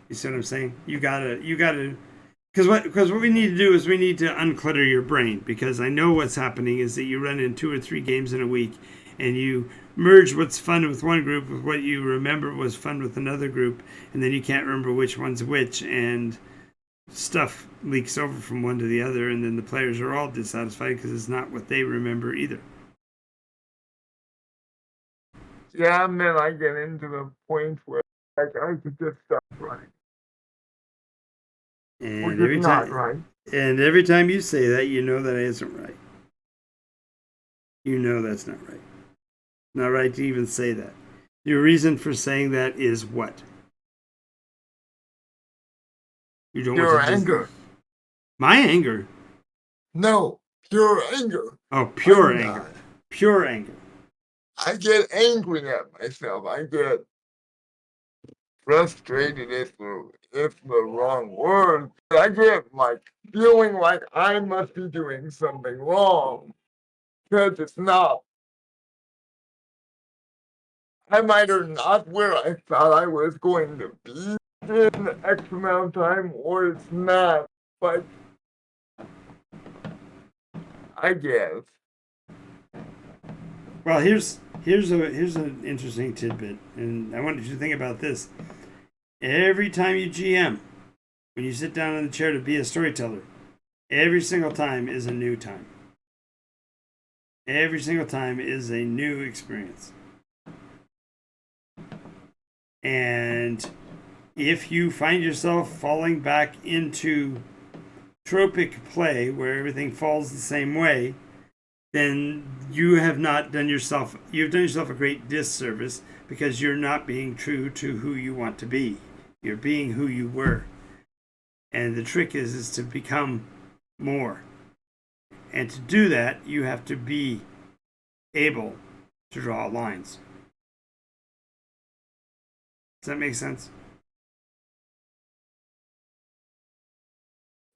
You see what I'm saying? You gotta, because what we need to do is we need to unclutter your brain, because I know what's happening is that you run in 2 or 3 games in a week and you merge what's fun with one group with what you remember was fun with another group, and then you can't remember which one's which, and stuff leaks over from one to the other, and then the players are all dissatisfied because it's not what they remember either.
Yeah, and then I get into the point where like I could just stop running.
And every
not
time,
right.
And every time you say that, you know that isn't right. You know that's not right. Not right to even say that. Your reason for saying that is what? You don't
Pure
want to
anger.
My anger?
No, pure anger.
Oh, pure
I'm
anger.
not.
Pure anger.
I get angry at myself. I get frustrated is the wrong word. I get like feeling like I must be doing something wrong because it's not. I'm either not where I thought I was going to be in X amount of time, or it's not. But I guess.
Well, here's an interesting tidbit, and I wanted you to think about this. Every time you GM, when you sit down in the chair to be a storyteller, every single time is a new time. Every single time is a new experience. And if you find yourself falling back into tropic play where everything falls the same way, then you've done yourself a great disservice, because you're not being true to who you want to be. You're being who you were. And the trick is to become more. And to do that, you have to be able to draw lines. Does that make sense?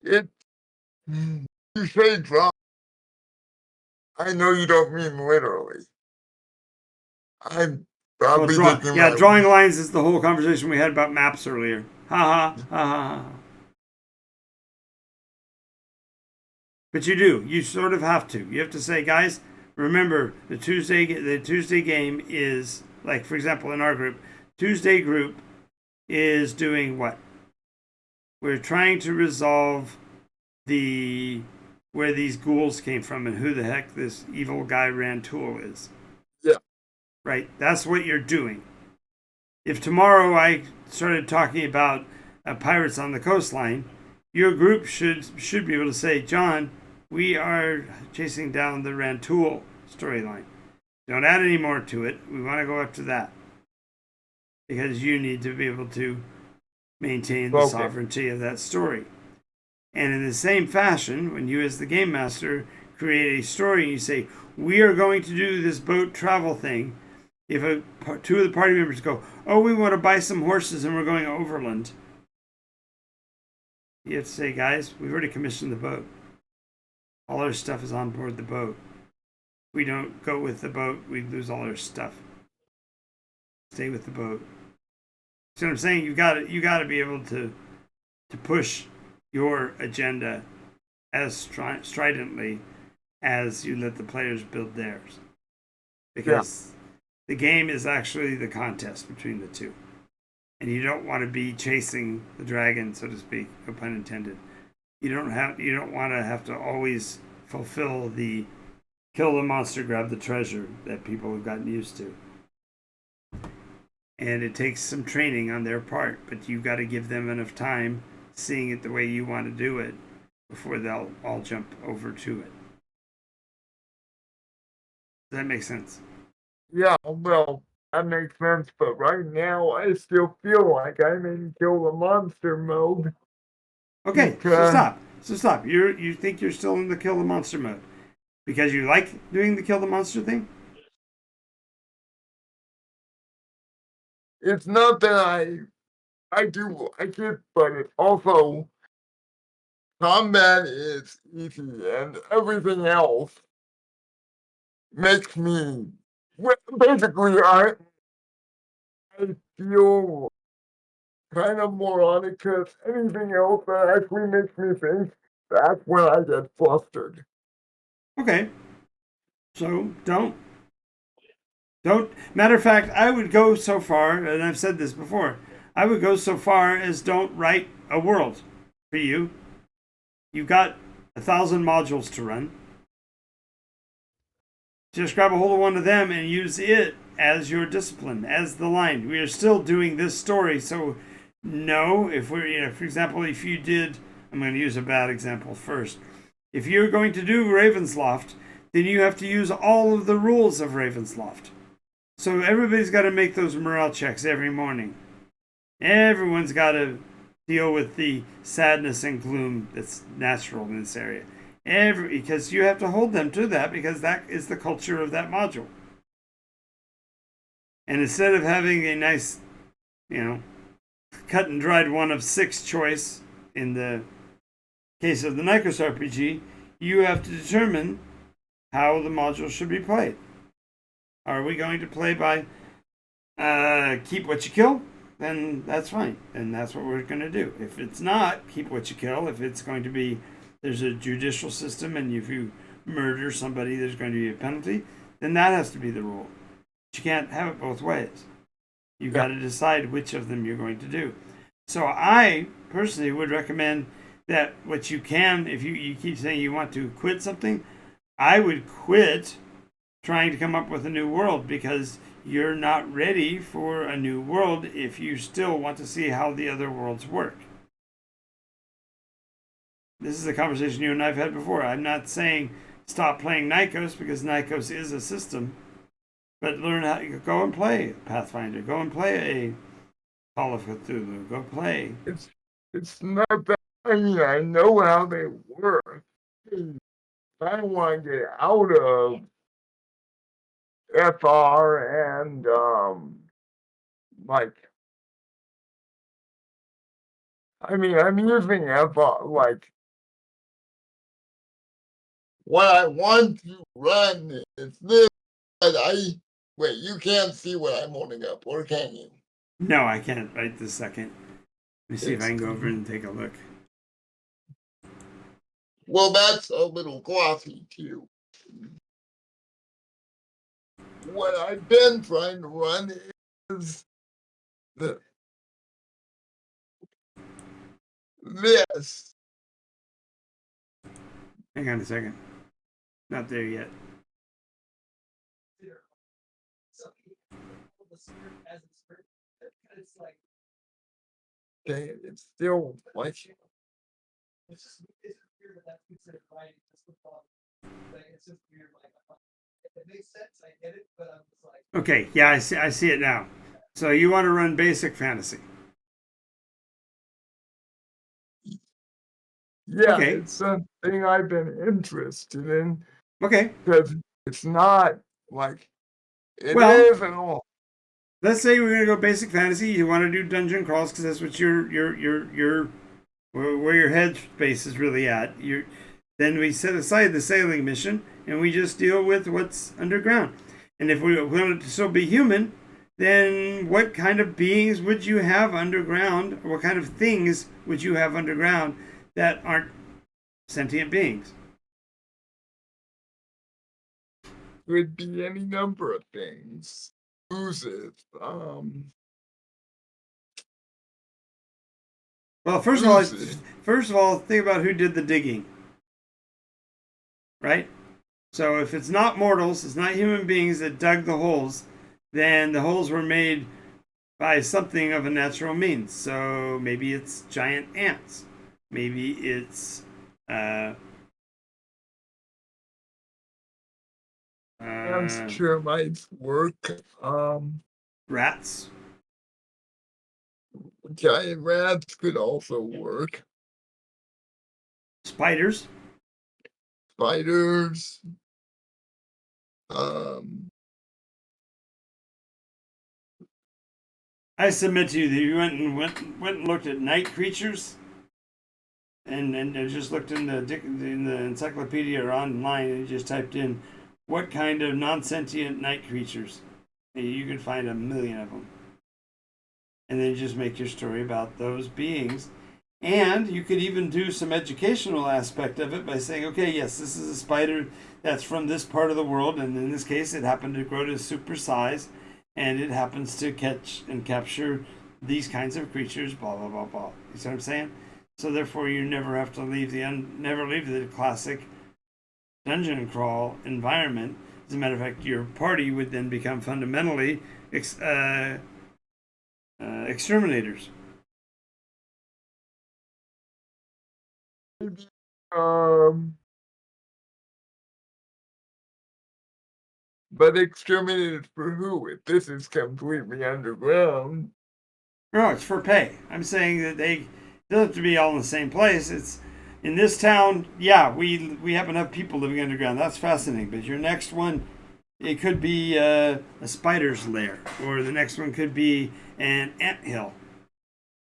You say draw. I know you don't mean literally. I'm probably
drawing lines is the whole conversation we had about maps earlier. Ha ha ha ha. But you do. You sort of have to. You have to say, guys, remember the Tuesday game is, like, for example, in our group, Tuesday group is doing what? We're trying to resolve where these ghouls came from and who the heck this evil guy Rantoul is.
Yeah.
Right? That's what you're doing. If tomorrow I started talking about pirates on the coastline, your group should be able to say, John, we are chasing down the Rantoul storyline. Don't add any more to it. We want to go up to that. Because you need to be able to maintain the sovereignty of that story. And in the same fashion, when you as the game master create a story and you say, we are going to do this boat travel thing, if two of the party members go, oh, we want to buy some horses and we're going overland, you have to say, guys, we've already commissioned the boat. All our stuff is on board the boat. If we don't go with the boat, we lose all our stuff. Stay with the boat. See what I'm saying? You got to be able to push your agenda as stridently as you let the players build theirs. Because the game is actually the contest between the two. And you don't want to be chasing the dragon, so to speak, no pun intended. You don't want to have to always fulfill the kill the monster, grab the treasure that people have gotten used to. And it takes some training on their part, but you got to give them enough time seeing it the way you want to do it before they'll all jump over to it. Does that make sense?
Yeah, well, that makes sense, but right now I still feel like I'm in kill the monster mode.
Okay, so stop. You think you're still in the kill the monster mode because you like doing the kill the monster thing?
It's not that I do like it, but it also combat is easy, and everything else makes me basically I feel kind of moronic because anything else that actually makes me think, that's when I get flustered.
Okay, so don't. Matter of fact, I would go so far, and I've said this before, I would go so far as don't write a world for you. You've got 1,000 modules to run. Just grab a hold of one of them and use it as your discipline, as the line. We are still doing this story, so no, if we're, for example, if you did, I'm going to use a bad example first. If you're going to do Ravensloft, then you have to use all of the rules of Ravensloft. So everybody's got to make those morale checks every morning. Everyone's got to deal with the sadness and gloom that's natural in this area. Because you have to hold them to that, because that is the culture of that module. And instead of having a nice, cut and dried one of 6 choice in the case of the NycosRPG, you have to determine how the module should be played. Are we going to play by keep what you kill? Then that's fine. And that's what we're going to do. If it's not keep what you kill, if it's going to be there's a judicial system, and if you murder somebody, there's going to be a penalty, then that has to be the rule. But you can't have it both ways. You've got to decide which of them you're going to do. So I personally would recommend that what you can, if you keep saying you want to quit something, I would quit trying to come up with a new world, because you're not ready for a new world if you still want to see how the other worlds work. This is a conversation you and I've had before. I'm not saying stop playing Nykos, because Nykos is a system, but learn how to go and play Pathfinder, go and play a Call of Cthulhu, go play.
It's not that, I know how they work. I want to get out of FR and like, I'm using FR like what I want to run is this, but wait, you can't see what I'm holding up, or can you?
No, I can't right this second. Let me see if I can go over and take a look.
Well, that's a little glossy too. What I've been trying to run is this.
Hang on a second. Not there yet.
Okay, it's still like. It's just weird that that's considered writing. That's the problem. It's just weird. It makes sense. I get it, but I'm just like.
Okay, yeah, I see it now. So you want to run basic fantasy?
Yeah,
okay.
It's something I've been interested in.
Okay.
Because it's not like it
well,
is at all.
Let's say we're gonna go basic fantasy. You want to do dungeon crawls because that's what your where your head space is really at. Then we set aside the sailing mission and we just deal with what's underground. And if we want to still be human, then what kind of beings would you have underground? Or what kind of things would you have underground that aren't sentient beings?
Could be any number of things. Oozes.
Well, first of all, think about who did the digging, right? So if it's not mortals, it's not human beings that dug the holes, then the holes were made by something of a natural means. So maybe it's giant ants. Maybe it's
termites work.
Rats.
Giant rats could also work.
Spiders.
Spiders.
I submit to you that you went and looked at night creatures. and I just looked in the encyclopedia or online and just typed in what kind of non-sentient night creatures. And you can find a million of them. And then just make your story about those beings. And you could even do some educational aspect of it by saying, okay, yes, this is a spider that's from this part of the world, and in this case, it happened to grow to super size, and it happens to catch and capture these kinds of creatures. Blah blah blah blah. You see what I'm saying? So therefore, you never have to leave never leave the classic dungeon crawl environment. As a matter of fact, your party would then become fundamentally exterminators.
Um, but exterminated for who? If this is completely underground.
No, it's for pay. I'm saying that they don't have to be all in the same place. It's in this town. Yeah, we have enough people living underground. That's fascinating. But your next one, it could be a spider's lair, or the next one could be an ant hill,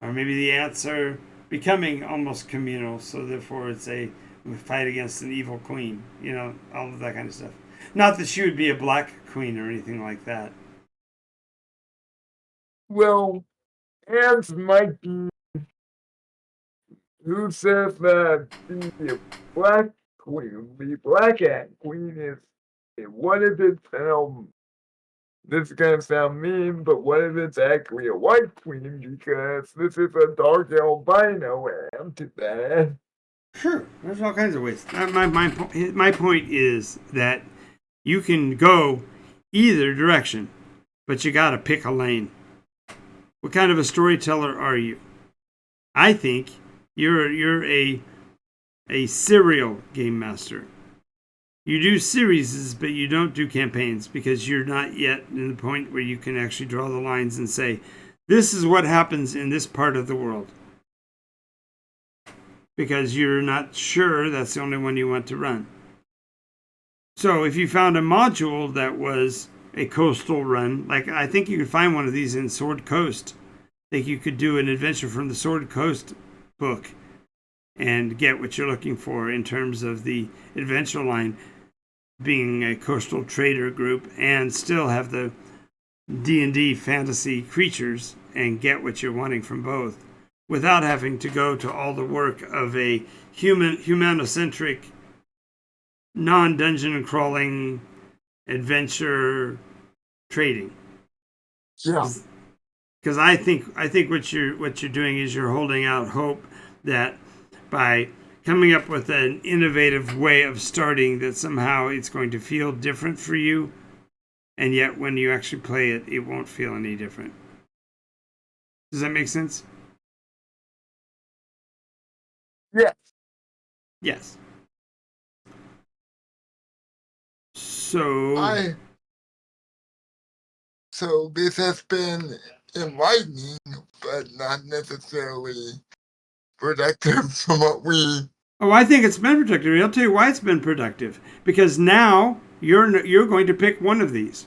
or maybe the ants are becoming almost communal, so therefore it's a fight against an evil queen. You know, all of that kind of stuff. Not that she would be a black queen or anything like that.
Well, ants might be. Who says that the black queen, the black ant queen is. What if it's this is gonna sound mean, but what if it's actually a white queen because this is a dark albino ant then?
Sure, there's all kinds of ways. My point is that you can go either direction, but you got to pick a lane. What kind of a storyteller are you? I think you're a serial game master. You do series, but you don't do campaigns because you're not yet in the point where you can actually draw the lines and say, this is what happens in this part of the world. Because you're not sure that's the only one you want to run. So if you found a module that was a coastal run, like I think you could find one of these in Sword Coast. I think you could do an adventure from the Sword Coast book and get what you're looking for in terms of the adventure line being a coastal trader group and still have the D&D fantasy creatures and get what you're wanting from both without having to go to all the work of a humanocentric non-dungeon crawling adventure trading.
Yeah.
Because I think what you're doing is you're holding out hope that by coming up with an innovative way of starting that somehow it's going to feel different for you, and yet when you actually play it, it won't feel any different. Does that make sense?
Yes.
Yes. So
this has been enlightening, but not necessarily productive from what we.
Oh, I think it's been productive. I'll tell you why it's been productive. Because now you're going to pick one of these.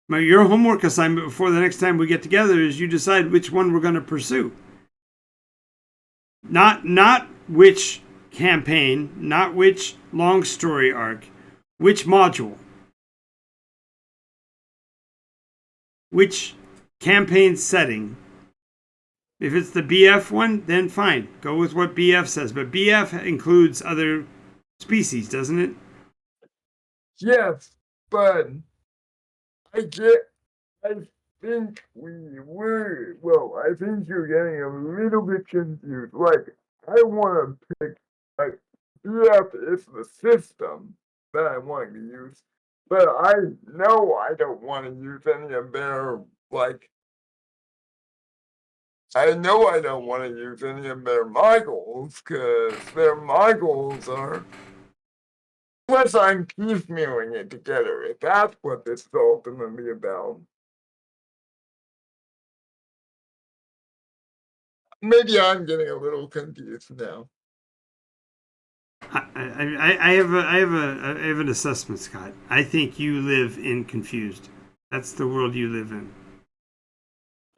Now, your homework assignment before the next time we get together is you decide which one we're going to pursue. Not which campaign, not which long story arc, which module, which campaign setting. If it's the BF one, then fine. Go with what BF says. But BF includes other species, doesn't it?
Yes, but I think we were. Well, I think you're getting a little bit confused. Like, I want to pick. Like, BF is the system that I want to use, but I know I don't want to use any of their like. I know I don't want to use any of their modules because their modules are. Unless I'm piecemealing it together, if that's what this is ultimately about. Maybe I'm getting a little confused now.
I have an assessment, Scott. I think you live in confused. That's the world you live in.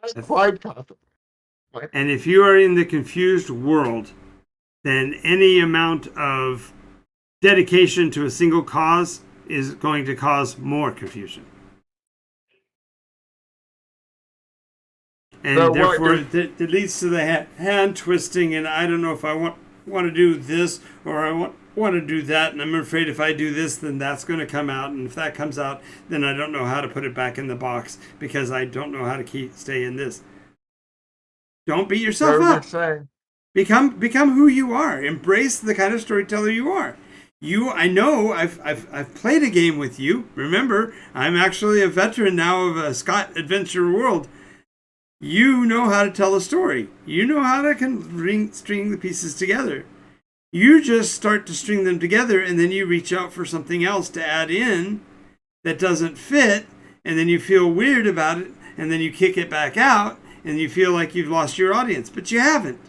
That's quite possible.
And if you are in the confused world, then any amount of dedication to a single cause is going to cause more confusion. And therefore, it leads to the hand twisting, and I don't know if I want to do this or I want to do that, and I'm afraid if I do this, then that's going to come out, and if that comes out, then I don't know how to put it back in the box because I don't know how to stay in this. Don't beat yourself up. Become who you are. Embrace the kind of storyteller you are. I know I've played a game with you. Remember, I'm actually a veteran now of a Scott Adventure World. You know how to tell a story. You know how to string the pieces together. You just start to string them together, and then you reach out for something else to add in that doesn't fit, and then you feel weird about it, and then you kick it back out, and you feel like you've lost your audience. But you haven't,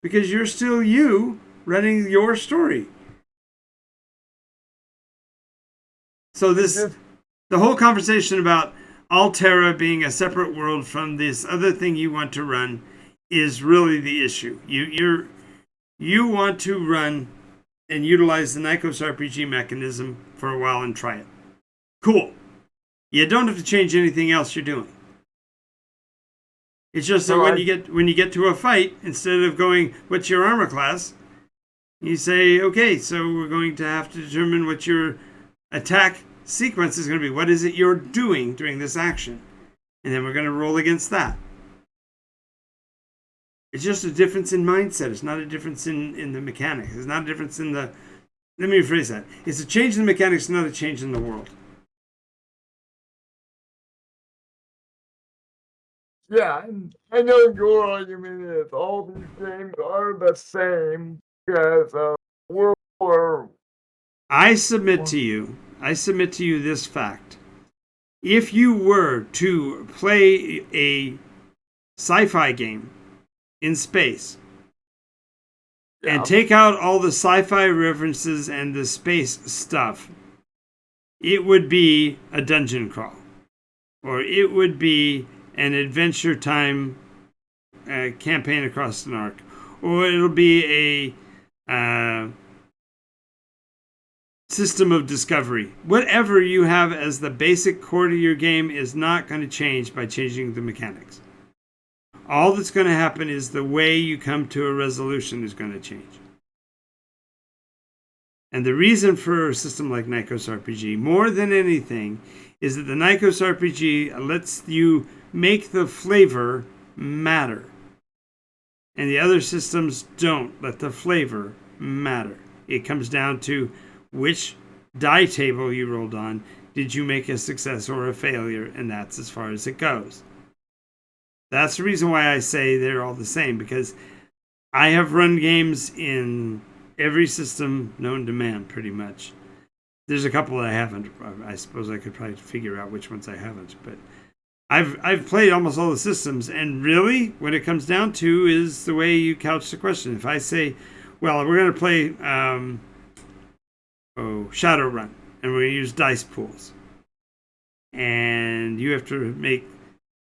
because you're still you running your story. So the whole conversation about Altera being a separate world from this other thing you want to run is really the issue. You want to run and utilize the NycosRPG mechanism for a while and try it. Cool. You don't have to change anything else you're doing. It's just that when you get to a fight, instead of going, what's your armor class? You say, okay, so we're going to have to determine what your attack sequence is going to be. What is it you're doing during this action? And then we're going to roll against that. It's just a difference in mindset. It's not a difference in the mechanics. It's not a difference in the... Let me rephrase that. It's a change in the mechanics, not a change in the world.
Yeah, I know your argument is all these games are the same because World War...
I submit to you this fact. If you were to play a sci-fi game in space and take out all the sci-fi references and the space stuff, it would be a dungeon crawl, or it would be an adventure time campaign across an arc, or it'll be a system of discovery. Whatever you have as the basic core to your game is not going to change by changing the mechanics. All that's going to happen is the way you come to a resolution is going to change. And the reason for a system like NycosRPG, more than anything, is that the NycosRPG lets you make the flavor matter. And the other systems don't let the flavor matter. It comes down to which die table you rolled on. Did you make a success or a failure? And that's as far as it goes. That's the reason why I say they're all the same, because I have run games in every system known to man, pretty much. There's a couple that I haven't. I suppose I could probably figure out which ones I haven't, but I've played almost all the systems, and really, what it comes down to is the way you couch the question. If I say, well, we're going to play Shadowrun, and we're going to use dice pools, and you have to make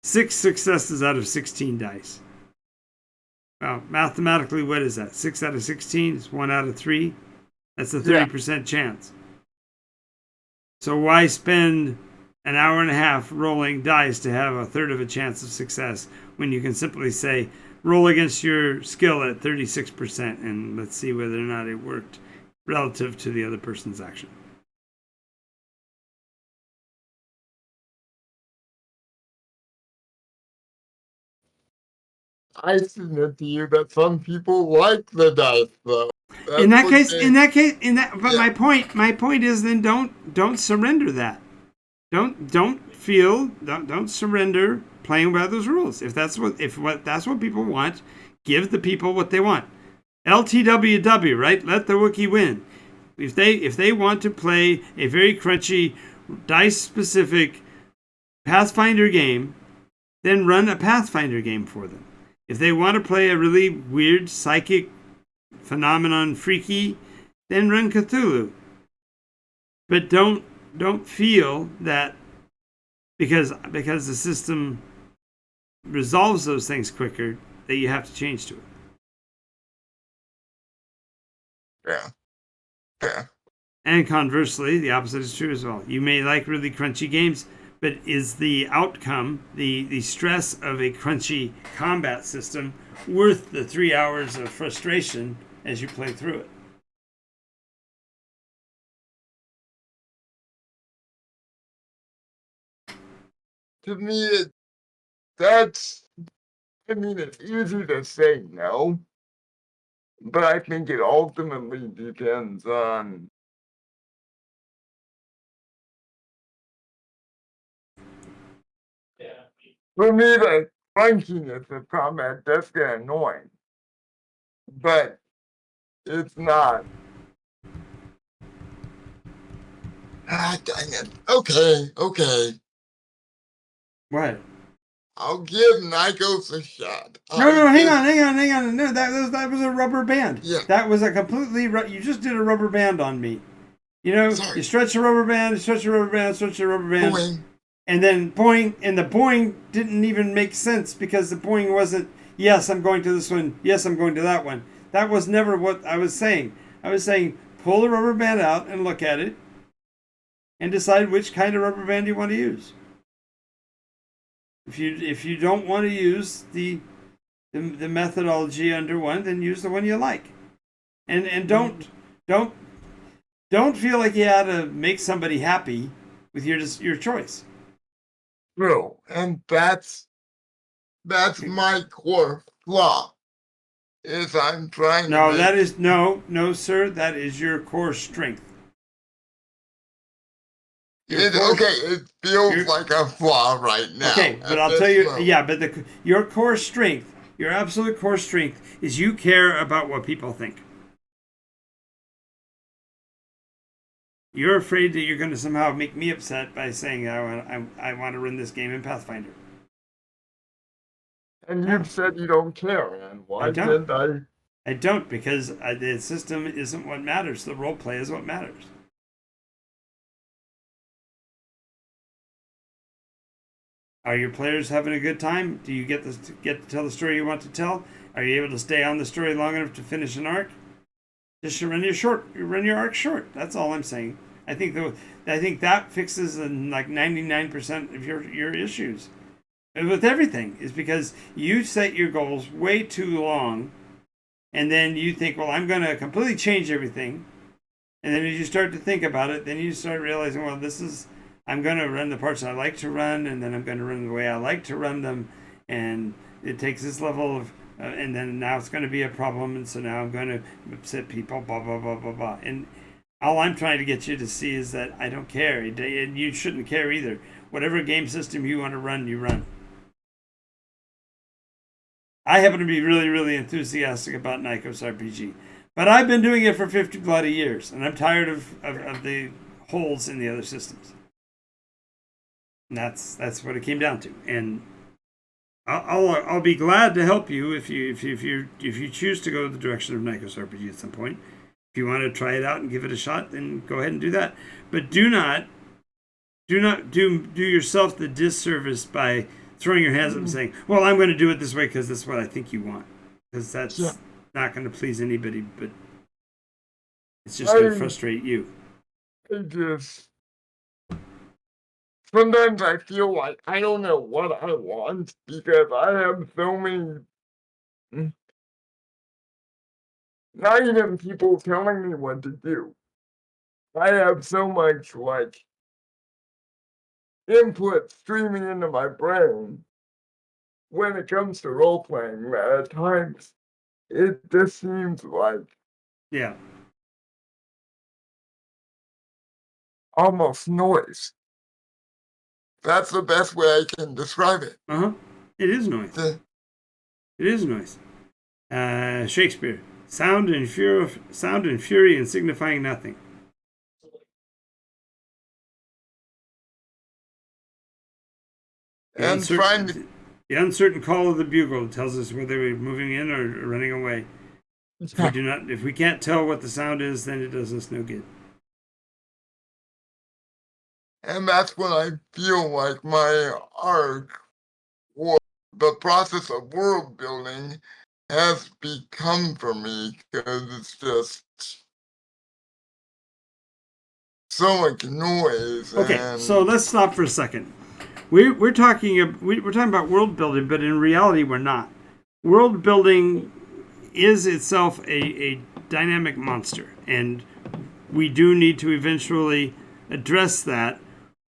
6 successes out of 16 dice. Well, mathematically, what is that? 6 out of 16 is 1 out of 3. That's a 30% chance. So why spend an hour and a half rolling dice to have a third of a chance of success when you can simply say, roll against your skill at 36% and let's see whether or not it worked relative to the other person's action.
I submit to you that some people like the dice, though.
In that case, but yeah. My point is, then don't surrender that. Don't surrender playing by those rules. If that's what people want, give the people what they want. LTWW, right? Let the Wookiee win. If they want to play a very crunchy, dice specific Pathfinder game, then run a Pathfinder game for them. If they want to play a really weird psychic phenomenon freaky, then run Cthulhu. But don't feel that because the system resolves those things quicker that you have to change to it.
Yeah. Yeah.
And conversely, the opposite is true as well. You may like really crunchy games, but is the outcome, the stress of a crunchy combat system, worth the 3 hours of frustration as you play through it?
To me, that's. I mean, it's easy to say no, but I think it ultimately depends on. For me, the crunchiness of combat does get annoying, but it's not. Ah, dang it. Okay.
What?
I'll give Nycos a shot.
No, hang on. No, that was a rubber band.
Yeah.
That was a completely. You just did a rubber band on me. You know,
Sorry.
you stretch a rubber band, you stretch a rubber band, stretch a rubber band,
Boing.
and then boing, and the boing didn't even make sense because the boing wasn't. Yes, I'm going to this one. Yes, I'm going to that one. That was never what I was saying. I was saying pull the rubber band out and look at it, and decide which kind of rubber band you want to use. If you don't want to use the methodology under one, then use the one you like, and don't feel like you had to make somebody happy with your choice.
True. And that's my core flaw. Is I'm trying to
No,
make.
that is no, sir. That is your core strength.
It feels
your-
like a flaw right now.
Okay, but I'll tell you, yeah, but your core strength, your absolute core strength, is you care about what people think. You're afraid that you're going to somehow make me upset by saying I want to run this game in Pathfinder.
And you've said you don't care, and why
don't.
didn't I?
I don't because the system isn't what matters. The role play is what matters. Are your players having a good time? Do you get to tell the story you want to tell? Are you able to stay on the story long enough to finish an arc? Just run your arc short. That's all I'm saying. I think that fixes like 99% of your issues with everything is because you set your goals way too long, and then you think, well, I'm going to completely change everything, and then as you start to think about it, then you start realizing, well, I'm going to run the parts I like to run, and then I'm going to run the way I like to run them, and it takes this level of, and then now it's going to be a problem, and so now I'm going to upset people, blah, blah, blah, blah, blah. And all I'm trying to get you to see is that I don't care, and you shouldn't care either. Whatever game system you want to run, you run. I happen to be really, really enthusiastic about NycosRPG. But I've been doing it for 50 bloody years, and I'm tired of the holes in the other systems. And that's what it came down to. And I'll be glad to help you if you choose to go the direction of NycosRPG at some point. If you want to try it out and give it a shot, then go ahead and do that. But do not do yourself the disservice by throwing your hands up and saying, "Well, I'm going to do it this way because this is what I think you want." Because that's not going to please anybody, but it's just going to frustrate you.
Sometimes I feel like I don't know what I want because I have so many. Not even people telling me what to do. I have so much like input streaming into my brain when it comes to role playing that at times it just seems like almost noise. That's the best way I can describe it.
It is noise. It is noise. Shakespeare. Sound and fury and signifying nothing. The uncertain call of the bugle tells us whether we're moving in or running away. If we can't tell what the sound is, then it does us no good.
And that's when I feel like my arc or the process of world building has become for me because it's just so much noise.
Okay,
And
so let's stop for a second. We're talking about world building, but in reality, we're not. World building is itself a dynamic monster, and we do need to eventually address that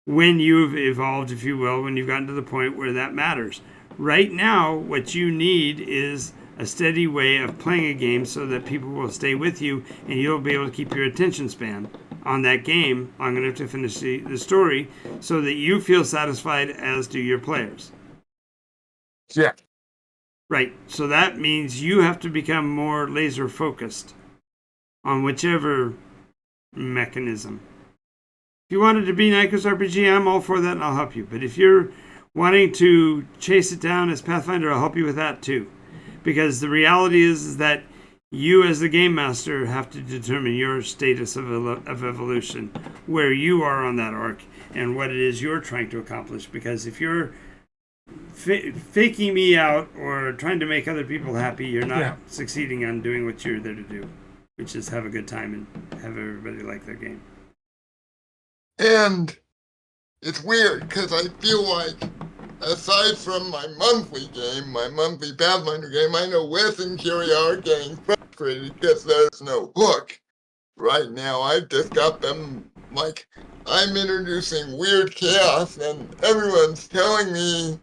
when you've evolved, if you will, when you've gotten to the point where that matters. Right now, what you need is a steady way of playing a game so that people will stay with you and you'll be able to keep your attention span on that game long enough to finish the story so that you feel satisfied, as do your players.
yeah,
Right. So that means you have to become more laser focused on whichever mechanism. If you wanted to be NycosRPG, I'm all for that and I'll help you. But if you're wanting to chase it down as Pathfinder, I'll help you with that too. Because the reality is that you as the game master have to determine your status of evolution, where you are on that arc, and what it is you're trying to accomplish. Because if you're faking me out or trying to make other people happy, you're not succeeding on doing what you're there to do, which is have a good time and have everybody like their game.
and it's weird because I feel like, aside from my monthly Pathfinder game, I know Wes and Jerry are getting frustrated because there's no hook. Right now, I've just got them, like, I'm introducing weird chaos, and everyone's telling me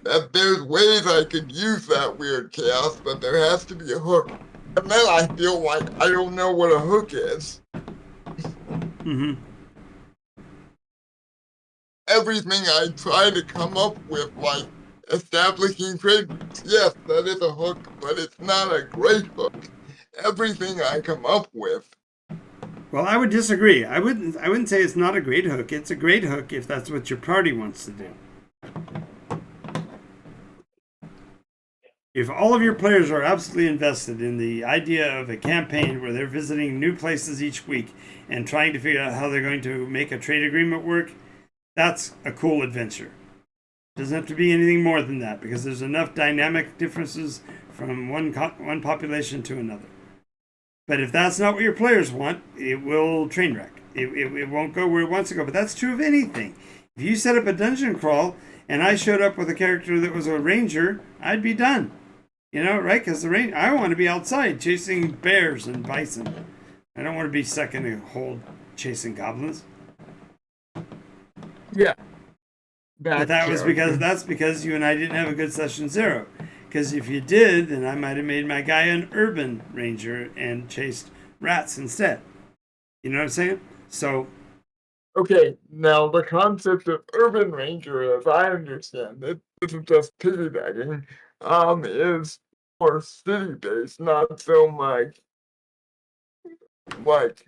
that there's ways I could use that weird chaos, but there has to be a hook. And then I feel like I don't know what a hook is.
Mm-hmm.
Everything I try to come up with, like establishing trade, yes, that is a hook, but it's not a great hook. Everything I come up with.
Well, I would disagree. I wouldn't say it's not a great hook. It's a great hook if that's what your party wants to do. If all of your players are absolutely invested in the idea of a campaign where they're visiting new places each week and trying to figure out how they're going to make a trade agreement work, that's a cool adventure. It doesn't have to be anything more than that because there's enough dynamic differences from one population to another. But if that's not what your players want, it will train wreck. It won't go where it wants to go. But that's true of anything. If you set up a dungeon crawl and I showed up with a character that was a ranger, I'd be done. You know, right? Because I want to be outside chasing bears and bison. I don't want to be stuck in a hole chasing goblins.
Yeah.
But that's because you and I didn't have a good session 0. Because if you did, then I might have made my guy an urban ranger and chased rats instead. You know what I'm saying? So,
okay, now the concept of urban ranger, as I understand it, this is just piggybacking, is more city-based, not so much like,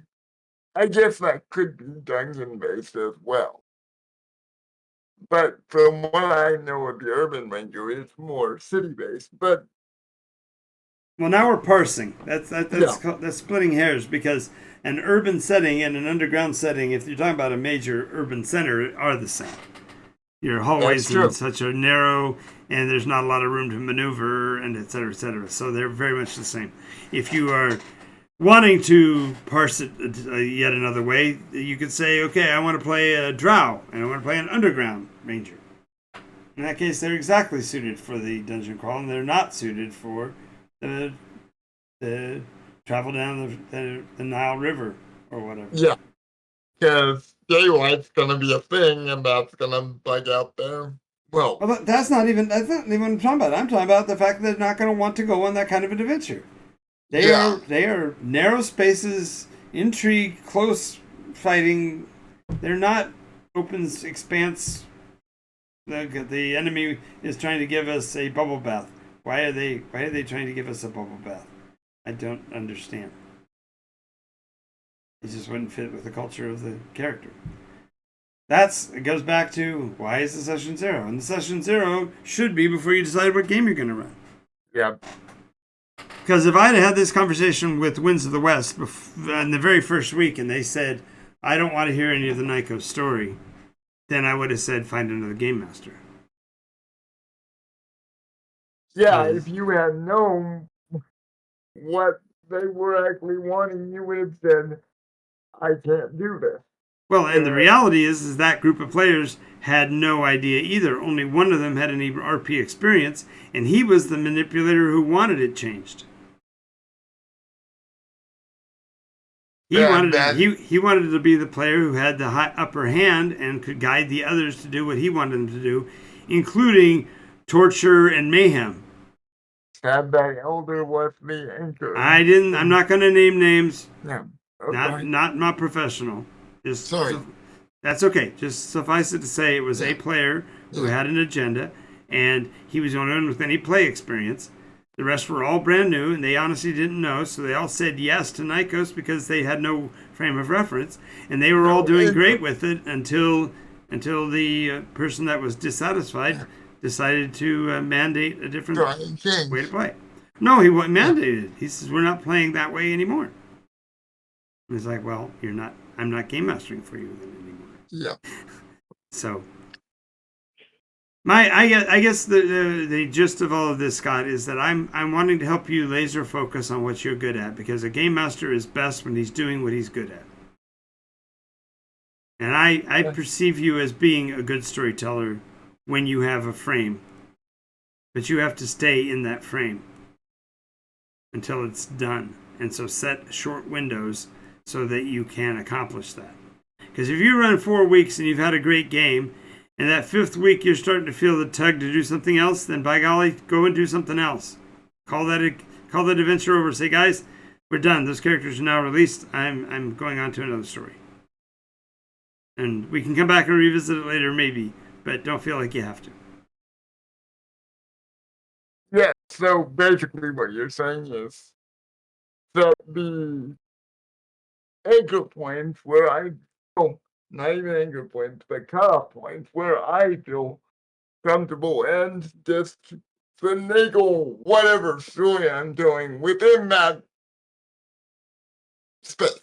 I guess that could be dungeon-based as well. But from what I know of the urban ranger, it's more city-based. But
well, now we're parsing. That's splitting hairs because an urban setting and an underground setting, if you're talking about a major urban center, are the same. Your hallways are such a narrow, and there's not a lot of room to maneuver, and et cetera, et cetera. So they're very much the same. If you are wanting to parse it yet another way, you could say, okay, I want to play a drow, and I want to play an underground ranger. In that case, they're exactly suited for the dungeon crawl, and they're not suited for the travel down the Nile River or whatever.
Yeah, because daylight's gonna be a thing, and that's gonna bug out there. Well,
that's not even what I'm talking about. I'm talking about the fact that they're not going to want to go on that kind of an adventure. They are narrow spaces, intrigue, close fighting. They're not open expanse. The enemy is trying to give us a bubble bath. Why are they trying to give us a bubble bath? I don't understand. It just wouldn't fit with the culture of the character. It goes back to why is the session 0? And the session 0 should be before you decide what game you're going to run.
Yeah.
Because if I'd had this conversation with Winds of the West in the very first week and they said, I don't want to hear any of the Nycos story, then I would have said, find another game master.
Yeah, if you had known what they were actually wanting, you would have said, I can't do this.
Well, and the reality is that group of players had no idea either. Only one of them had any RP experience, and he was the manipulator who wanted it changed. He wanted to be the player who had the upper hand and could guide the others to do what he wanted them to do, including torture and mayhem.
And that elder was the anchor.
I'm not going to name names.
Yeah. Okay.
Not professional.
Sorry.
That's okay. Just suffice it to say, it was a player who had an agenda, and he was the only one with any play experience. The rest were all brand new, and they honestly didn't know, so they all said yes to Nykos because they had no frame of reference, and they were all doing great with it until the person that was dissatisfied decided to mandate a different way to play. No, he mandated it. He says, we're not playing that way anymore. And it's like, well, I'm not game mastering for you then anymore.
Yeah.
So I guess the gist of all of this, Scott, is that I'm wanting to help you laser focus on what you're good at, because a game master is best when he's doing what he's good at. And I perceive you as being a good storyteller when you have a frame, but you have to stay in that frame until it's done. And so set short windows so that you can accomplish that. Because if you run 4 weeks and you've had a great game, and that 5th week you're starting to feel the tug to do something else, then by golly, go and do something else. Call that adventure over. Say, guys, we're done. Those characters are now released. I'm going on to another story. And we can come back and revisit it later, maybe, but don't feel like you have to.
Yeah, so basically what you're saying is that the anchor points where not even anchor points, but cutoff points where I feel comfortable and just finagle whatever story I'm doing within that space.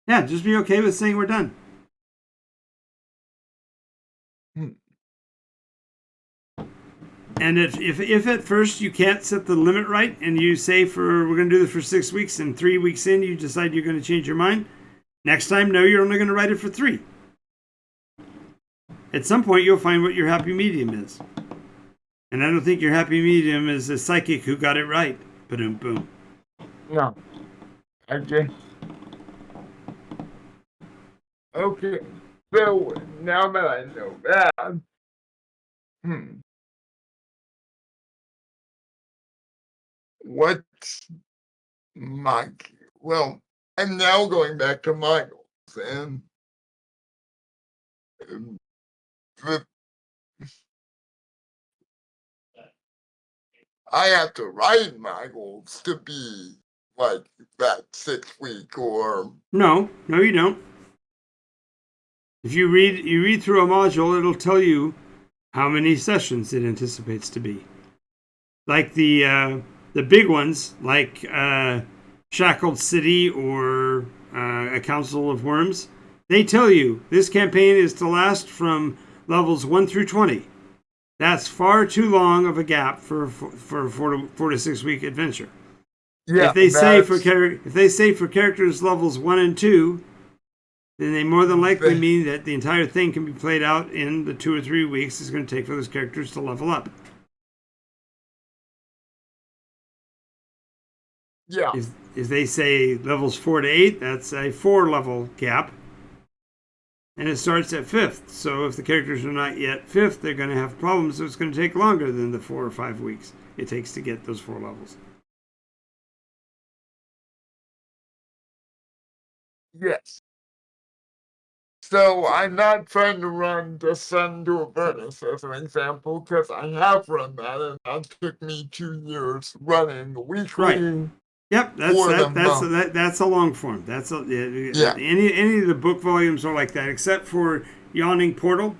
Yeah, just be okay with saying we're done. And if at first you can't set the limit right, and you say we're going to do this for 6 weeks, and 3 weeks in you decide you're going to change your mind, next time know you're only going to write it for 3. At some point you'll find what your happy medium is. And I don't think your happy medium is a psychic who got it right. Ba-doom boom.
No. Okay. Okay. So now that I know that, what's I'm now going back to my goals, and I have to write my goals to be like that 6 week or
No, you don't. If you read through a module, it'll tell you how many sessions it anticipates to be. Like the big ones, like Shackled City or A Council of Worms, they tell you this campaign is to last from levels 1 through 20. That's far too long of a gap for a 4 to 6 week adventure.
Yeah,
if they say for characters levels 1 and 2, then they more than likely mean that the entire thing can be played out in the 2 or 3 weeks it's going to take for those characters to level up.
Yeah.
If they say levels 4 to 8, that's a 4 level gap. And it starts at 5th. So if the characters are not yet 5th, they're going to have problems. So it's going to take longer than the 4 or 5 weeks it takes to get those 4 levels.
Yes. So I'm not trying to run Descend to Avernus as an example, because I have run that, and that took me 2 years running weekly.
Right. Yep, that's a long form. Any of the book volumes are like that, except for Yawning Portal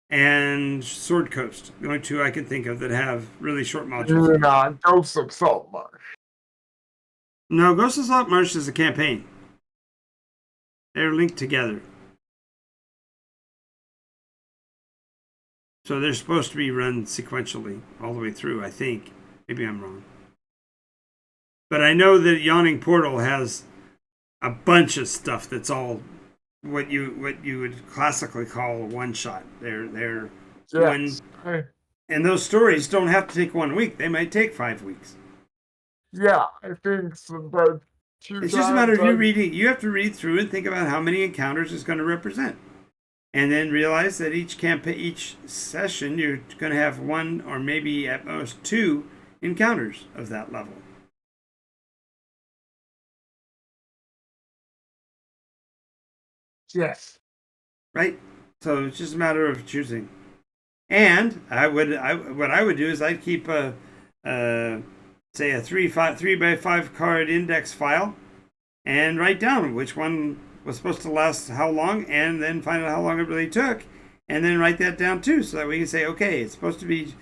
and Sword Coast. The only 2 I can think of that have really short modules.
Ghosts of Saltmarsh.
No, Ghosts of Saltmarsh is a campaign. They're linked together. So they're supposed to be run sequentially all the way through, I think. Maybe I'm wrong. But I know that Yawning Portal has a bunch of stuff that's all what you would classically call a one shot. They're one,
Yes.
and those stories don't have to take 1 week. They might take 5 weeks.
Yeah, I think so, but two
It's just a matter
times
of you
I
reading. You have to read through and think about how many encounters it's going to represent, and then realize that each session, you're going to have one or maybe at most two encounters of that level.
yes.
Right? So it's just a matter of choosing. And what I would do is I'd keep a say a 3 by 5 card index file and write down which one was supposed to last how long, and then find out how long it really took, and then write that down too, so that we can say, okay, it's supposed to be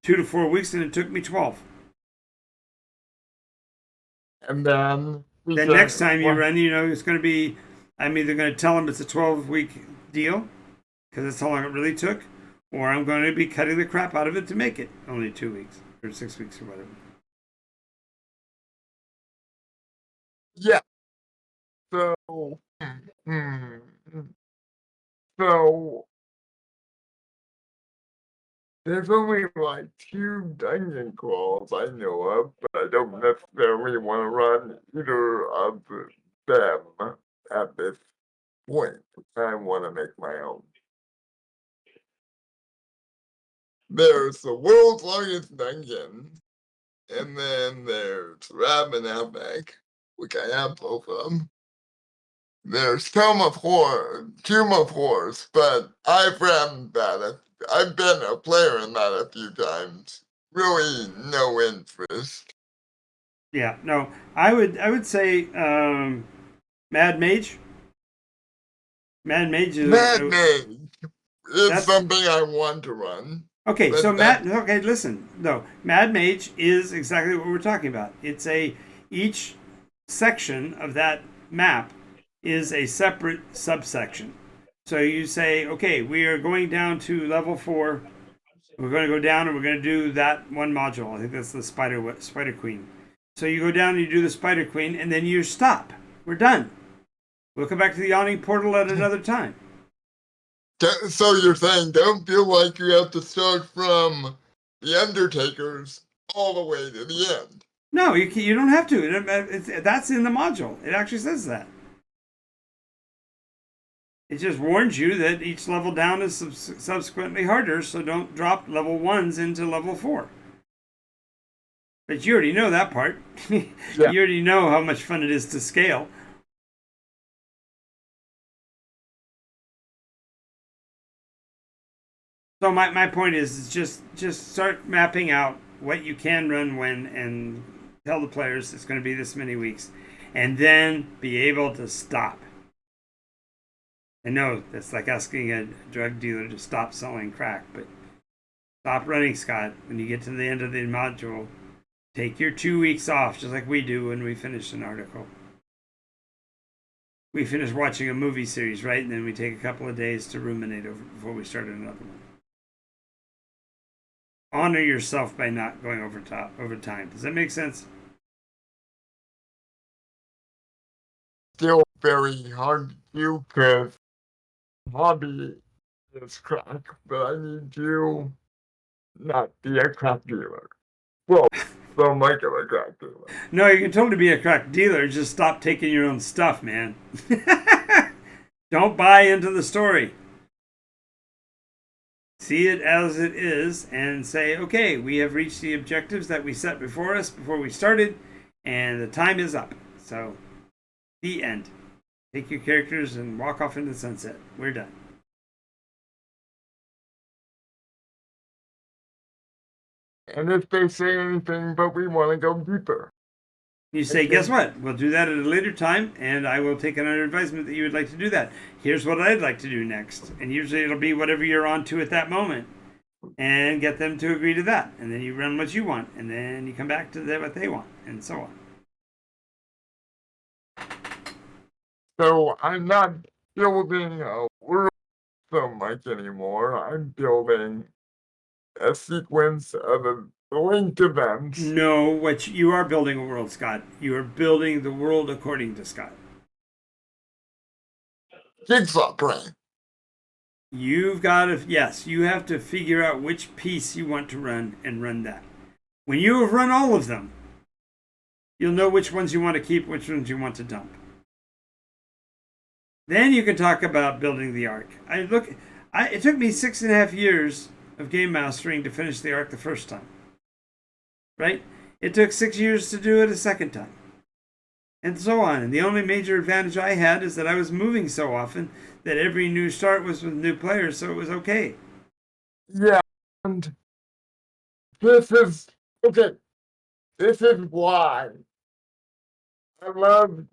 2 to 4 weeks, and it took me 12.
And then we
Then
can
next time you run, it's going to be, I'm either going to tell them it's a 12-week deal because that's how long it really took, or I'm going to be cutting the crap out of it to make it only 2 weeks or 6 weeks or whatever.
yeah. So hmm, so there's only like two dungeon crawls I know of, but I don't necessarily want to run either of them at this point. I want to make my own. There's the world's longest dungeon, and then there's Rabbit Outback, which I have both of them. There's Tomb of Horrors, but I've ran that. I've been a player in that a few times. Really, no interest.
Yeah, no, I would say Mad Mage. Mad Mage is
Mad Mage is
that's
something I want to run,
okay. So
but that
Mad, okay, listen, no, Mad Mage is exactly what we're talking about. It's a each section of that map is a separate subsection. So you say, okay, we are going down to level 4. We're going to go down and we're going to do that one module. I think that's the Spider Queen. So you go down and you do the Spider Queen, and then you stop. We're done. We'll come back to the yawning portal at another time.
so you're saying don't feel like you have to start from the Undertakers all the way to the end.
No, you don't have to. That's in the module. It actually says that. It just warns you that each level down is subsequently harder, so don't drop level 1s into level 4. But you already know that part. You
Yeah.
already know how much fun it is to scale. So my point is just start mapping out what you can run when, and tell the players it's going to be this many weeks, and then be able to stop. I know that's like asking a drug dealer to stop selling crack, but stop running, Scott. When you get to the end of the module, take your 2 weeks off, just like we do when we finish an article. We finish watching a movie series, right? And then we take a couple of days to ruminate over before we start another one. Honor yourself by not going over time. Does that make sense?
Still very hard to do because hobby is crack, but I need to not be a crack dealer. Well, so much of a crack dealer.
No, you can totally be a crack dealer. Just stop taking your own stuff, man. Don't buy into the story. See it as it is and say, okay, we have reached the objectives that we set before us before we started, and the time is up. So, the end. Take your characters and walk off into the sunset. We're done.
And if they say anything, but we want to go deeper.
You say, guess what? We'll do that at a later time, and I will take under advisement that you would like to do that. Here's what I'd like to do next. And usually it'll be whatever you're on to at that moment, and get them to agree to that. And then you run what you want, and then you come back to what they want, and so on.
So I'm not building a world so much anymore. I'm building a sequence of linked events.
No, what you are building a world, Scott. You are building the world according to Scott.
jigsaw brain.
You've got to, yes, you have to figure out which piece you want to run and run that. When you have run all of them, you'll know which ones you want to keep, which ones you want to dump. Then you can talk about building the arc. It took me 6.5 years of game mastering to finish the arc the first time. Right? It took 6 years to do it a second time. And so on. And the only major advantage I had is that I was moving so often that every new start was with new players, so it was okay.
Yeah, and this is okay. This is why I love.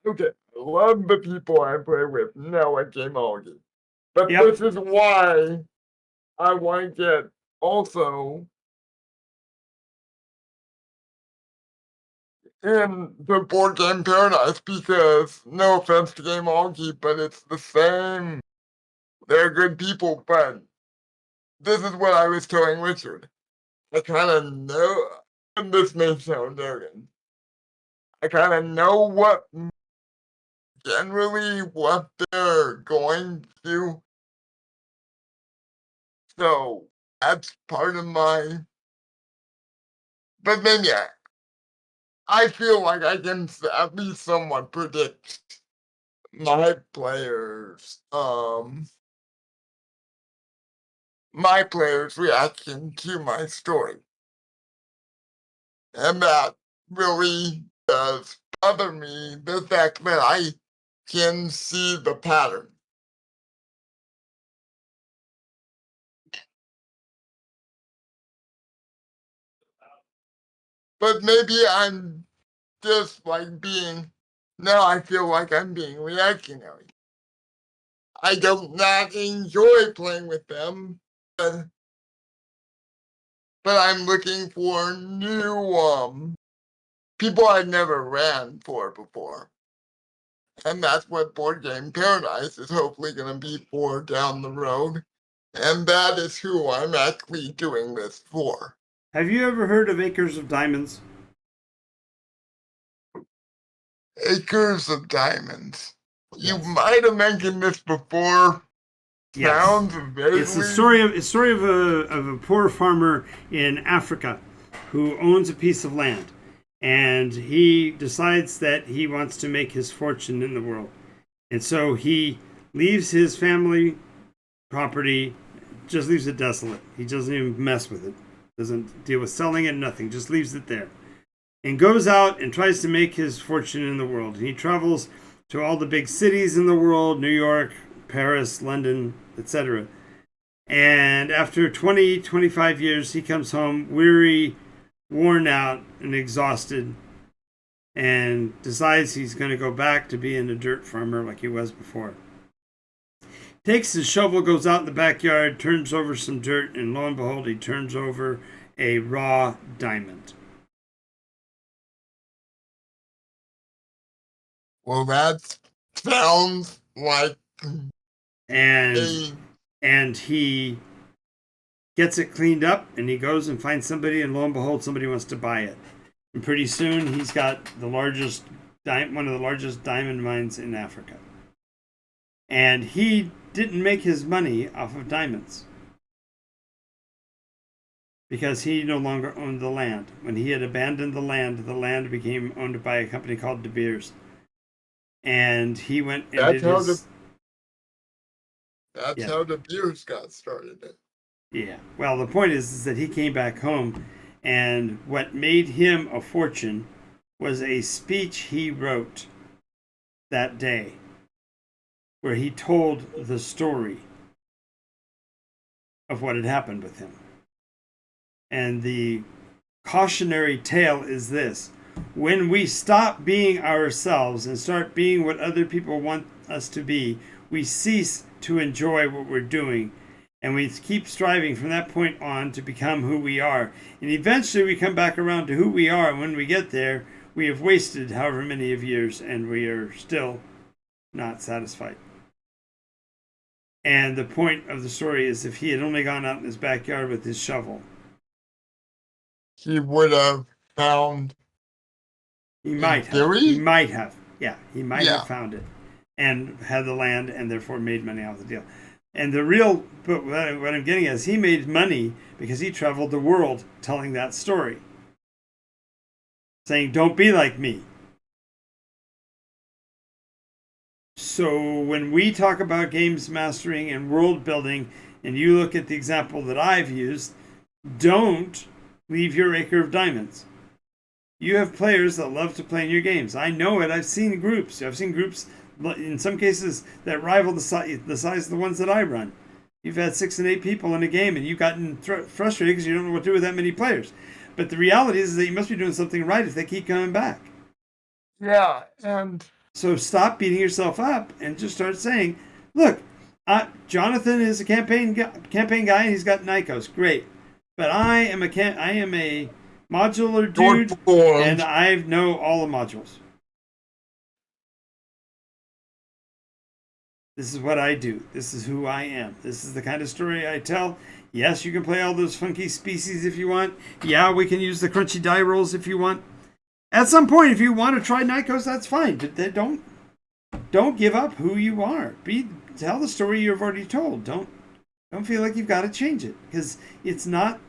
Okay, I love the people I play with now at Gameology, but
Yep.
this is why I want to get also in the board game paradise because no offense to Gameology, but it's the same. They're good people, but this is what I was telling Richard. I kind of know, and this may sound arrogant, I kind of know generally what they're going to do. So that's part of my, but then yeah, I feel like I can at least somewhat predict my players' reaction to my story. And that really does bother me, the fact that I can see the pattern. But maybe I'm just now I feel like I'm being reactionary. I don't not enjoy playing with them, but I'm looking for new people I've never ran for before. And that's what Board Game Paradise is hopefully going to be for down the road. And that is who I'm actually doing this for.
Have you ever heard of Acres of Diamonds?
Acres of Diamonds.
Yes.
You might have mentioned this before.
Yes.
Sounds vaguely.
It's the story of a poor farmer in Africa who owns a piece of land, and he decides that he wants to make his fortune in the world, and so he leaves his family property, just leaves it desolate. He doesn't even mess with it, doesn't deal with selling it, nothing, just leaves it there, and goes out and tries to make his fortune in the world. And he travels to all the big cities in the world: New York, Paris, London, etc. And after 25 years, he comes home weary, worn out, and exhausted, and decides he's going to go back to being a dirt farmer like he was before. Takes his shovel, goes out in the backyard, turns over some dirt, and lo and behold, he turns over a raw diamond.
Well, that sounds like
and he gets it cleaned up, and he goes and finds somebody, and lo and behold, somebody wants to buy it. And pretty soon, he's got one of the largest diamond mines in Africa. And he didn't make his money off of diamonds because he no longer owned the land. When he had abandoned the land became owned by a company called De Beers. And he went and
that's
did
how
his...
That's how De Beers got started.
Yeah. Well, the point is that he came back home, and what made him a fortune was a speech he wrote that day where he told the story of what had happened with him. And the cautionary tale is this: when we stop being ourselves and start being what other people want us to be, we cease to enjoy what we're doing, and we keep striving from that point on to become who we are. And eventually we come back around to who we are, and when we get there, we have wasted however many of years, and we are still not satisfied. And the point of the story is, if he had only gone out in his backyard with his shovel,
he would have found.
He might have. Yeah, he might have found it. and had the land and therefore made money off the deal. And but what I'm getting at is he made money because he traveled the world telling that story, saying, "Don't be like me." So when we talk about games mastering and world building, and you look at the example that I've used, don't leave your acre of diamonds. You have players that love to play in your games. I know it. I've seen groups. I've seen groups in some cases that rival the size of the ones that I run. You've had 6 and 8 people in a game, and you've gotten frustrated because you don't know what to do with that many players. But the reality is that you must be doing something right if they keep coming back.
Yeah, and
so stop beating yourself up and just start saying, "Look, Jonathan is a campaign guy, and he's got Nycos, great. But I am a modular dude, and I know all the modules. This is what I do. This is who I am. This is the kind of story I tell. Yes, you can play all those funky species if you want. Yeah, we can use the crunchy die rolls if you want. At some point, if you want to try Nycos, that's fine. But don't give up who you are. Tell the story you've already told. Don't feel like you've got to change it, because it's not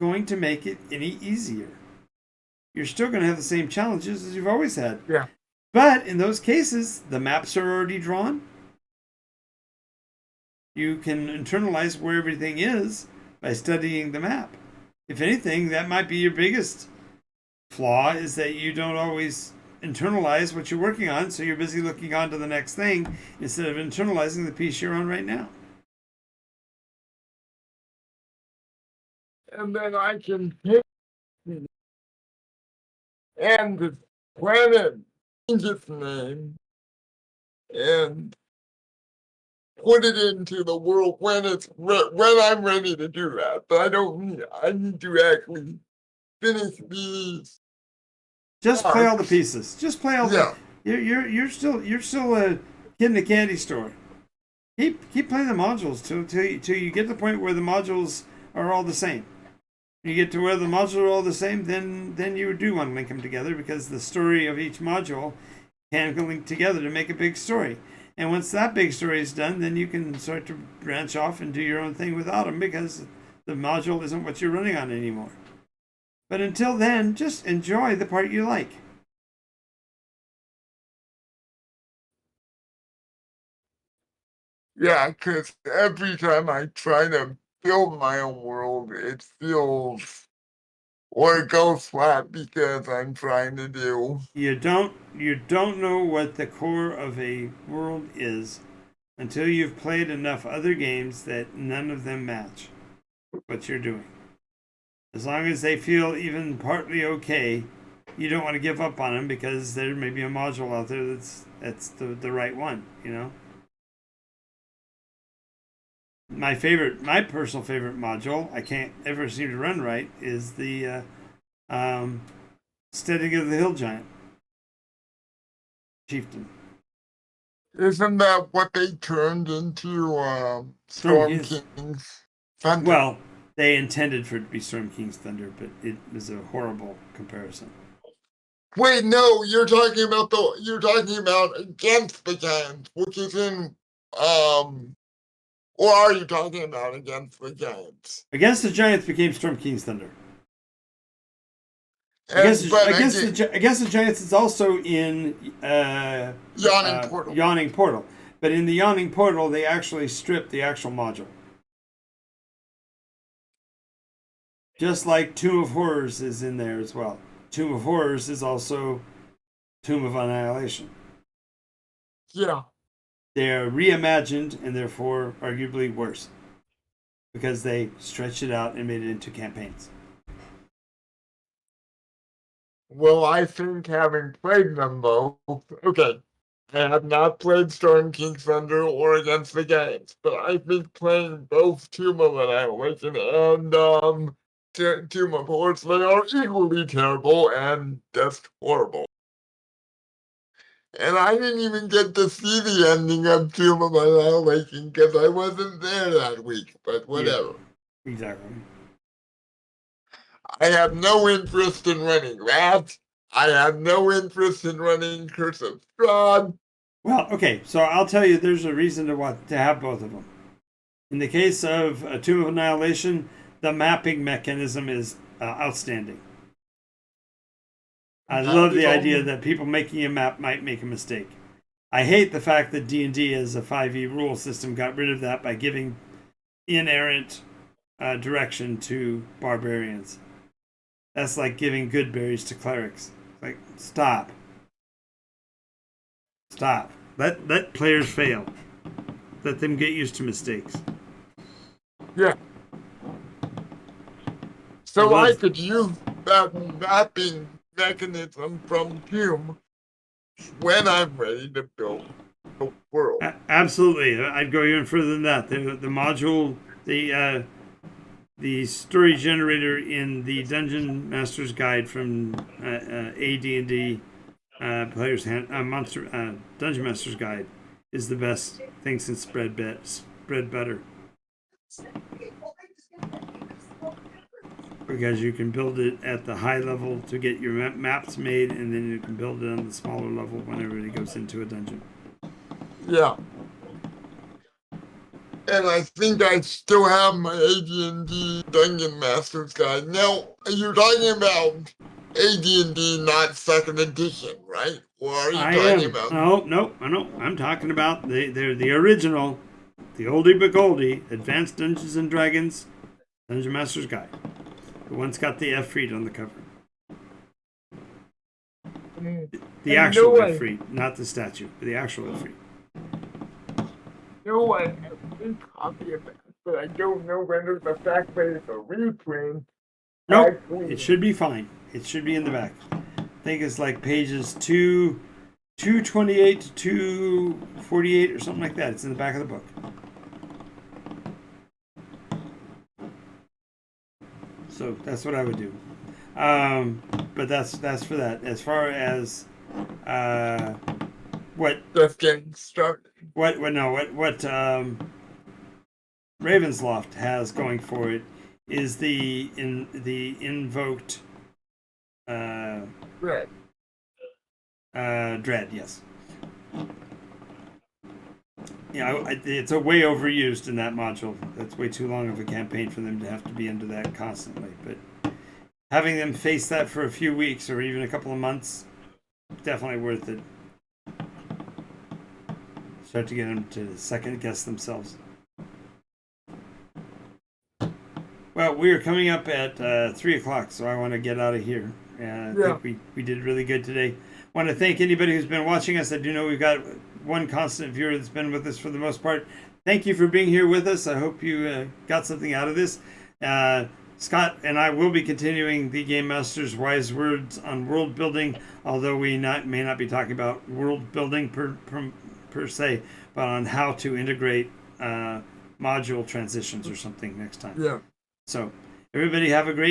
going to make it any easier. You're still going to have the same challenges as you've always had.
Yeah.
But in those cases, the maps are already drawn. You can internalize where everything is by studying the map. If anything, that might be your biggest flaw, is that you don't always internalize what you're working on, so you're busy looking on to the next thing instead of internalizing the piece you're on right now.
And then I can pick and the planet change its name and put it into the world when I'm ready to do that. But I need to actually finish these.
Just play all the pieces. Just play all
Yeah.
You're still a kid in a candy store. Keep playing the modules till you get to the point where the modules are all the same. You get to where the modules are all the same, then you do want to link them together, because the story of each module can link together to make a big story. And once that big story is done, then you can start to branch off and do your own thing without them, because the module isn't what you're running on anymore. But until then, just enjoy the part you like.
Yeah, because every time I try to build my own world, it feels or it goes flat because I'm trying to do.
You don't know what the core of a world is until you've played enough other games that none of them match what you're doing. As long as they feel even partly okay, you don't want to give up on them, because there may be a module out there that's the right one, you know. My personal favorite module, I can't ever seem to run right, is the Steading of the Hill Giant Chieftain.
Isn't that what they turned into Storm King's Thunder?
Well, they intended for it to be Storm King's Thunder, but it was a horrible comparison.
Wait, no, you're talking about Against the Giants, which is in or are you talking about Against the Giants?
Against the Giants became Storm King's Thunder. Against the Giants is also in Yawning Portal. But in the Yawning Portal, they actually stripped the actual module. Just like Tomb of Horrors is in there as well. Tomb of Horrors is also Tomb of Annihilation.
Yeah.
They're reimagined and therefore arguably worse, because they stretched it out and made it into campaigns.
Well, I think, having played them both, okay, I have not played Storm King's Thunder or Against the Giants, but I think playing both Tomb of Annihilation and Tomb of Horrors, they are equally terrible and just horrible. And I didn't even get to see the ending of Tomb of Annihilation because I wasn't there that week, but whatever.
Yeah, exactly.
I have no interest in running that. I have no interest in running Curse of Strahd.
Well, okay, so I'll tell you, there's a reason to have both of them. In the case of a Tomb of Annihilation, the mapping mechanism is outstanding. I love the idea that people making a map might make a mistake. I hate the fact that D&D as a 5e rule system got rid of that by giving inerrant direction to barbarians. That's like giving good berries to clerics. Like, stop. Stop. Let players fail. Let them get used to mistakes.
Yeah. So I could use that mapping mechanism from Hume when I'm ready to build the world.
Absolutely. I'd go even further than that. The module, the story generator in the Dungeon Master's Guide from AD&D Player's Hand, Dungeon Master's Guide is the best thing since spread better. Because you can build it at the high level to get your maps made, and then you can build it on the smaller level whenever it goes into a dungeon.
Yeah. And I think I still have my AD&D Dungeon Master's Guide. Now, you're talking about AD&D, not second edition, right? Or are you talking about?
No. I'm talking about they're the original, the oldie but goldie, Advanced Dungeons and Dragons Dungeon Master's Guide. The one's got the Efreet on the cover. The actual Efreet, not the statue, but the actual Efreet.
No, I have a copy of that, but I don't know whether the fact that it's a reprint.
Nope, it should be fine. It should be in the back. I think it's like pages 228 to 248 or something like that. It's in the back of the book. So that's what I would do. But that's for that. As far as what
just getting started.
What Ravensloft has going for it is the invoked
Dread.
Dread, yes. Yeah, it's a way overused in that module. That's way too long of a campaign for them to have to be into that constantly. But having them face that for a few weeks or even a couple of months, definitely worth it. Start to get them to second guess themselves. Well, we are coming up at 3 o'clock, so I want to get out of here. I think we did really good today. I want to thank anybody who's been watching us. I do know we've got one constant viewer that's been with us for the most part. Thank you for being here with us. I hope you got something out of this. Scott and I will be continuing the Game Master's Wise Words on world building, although we may not be talking about world building per se, but on how to integrate module transitions or something next time.
Yeah.
So everybody have a great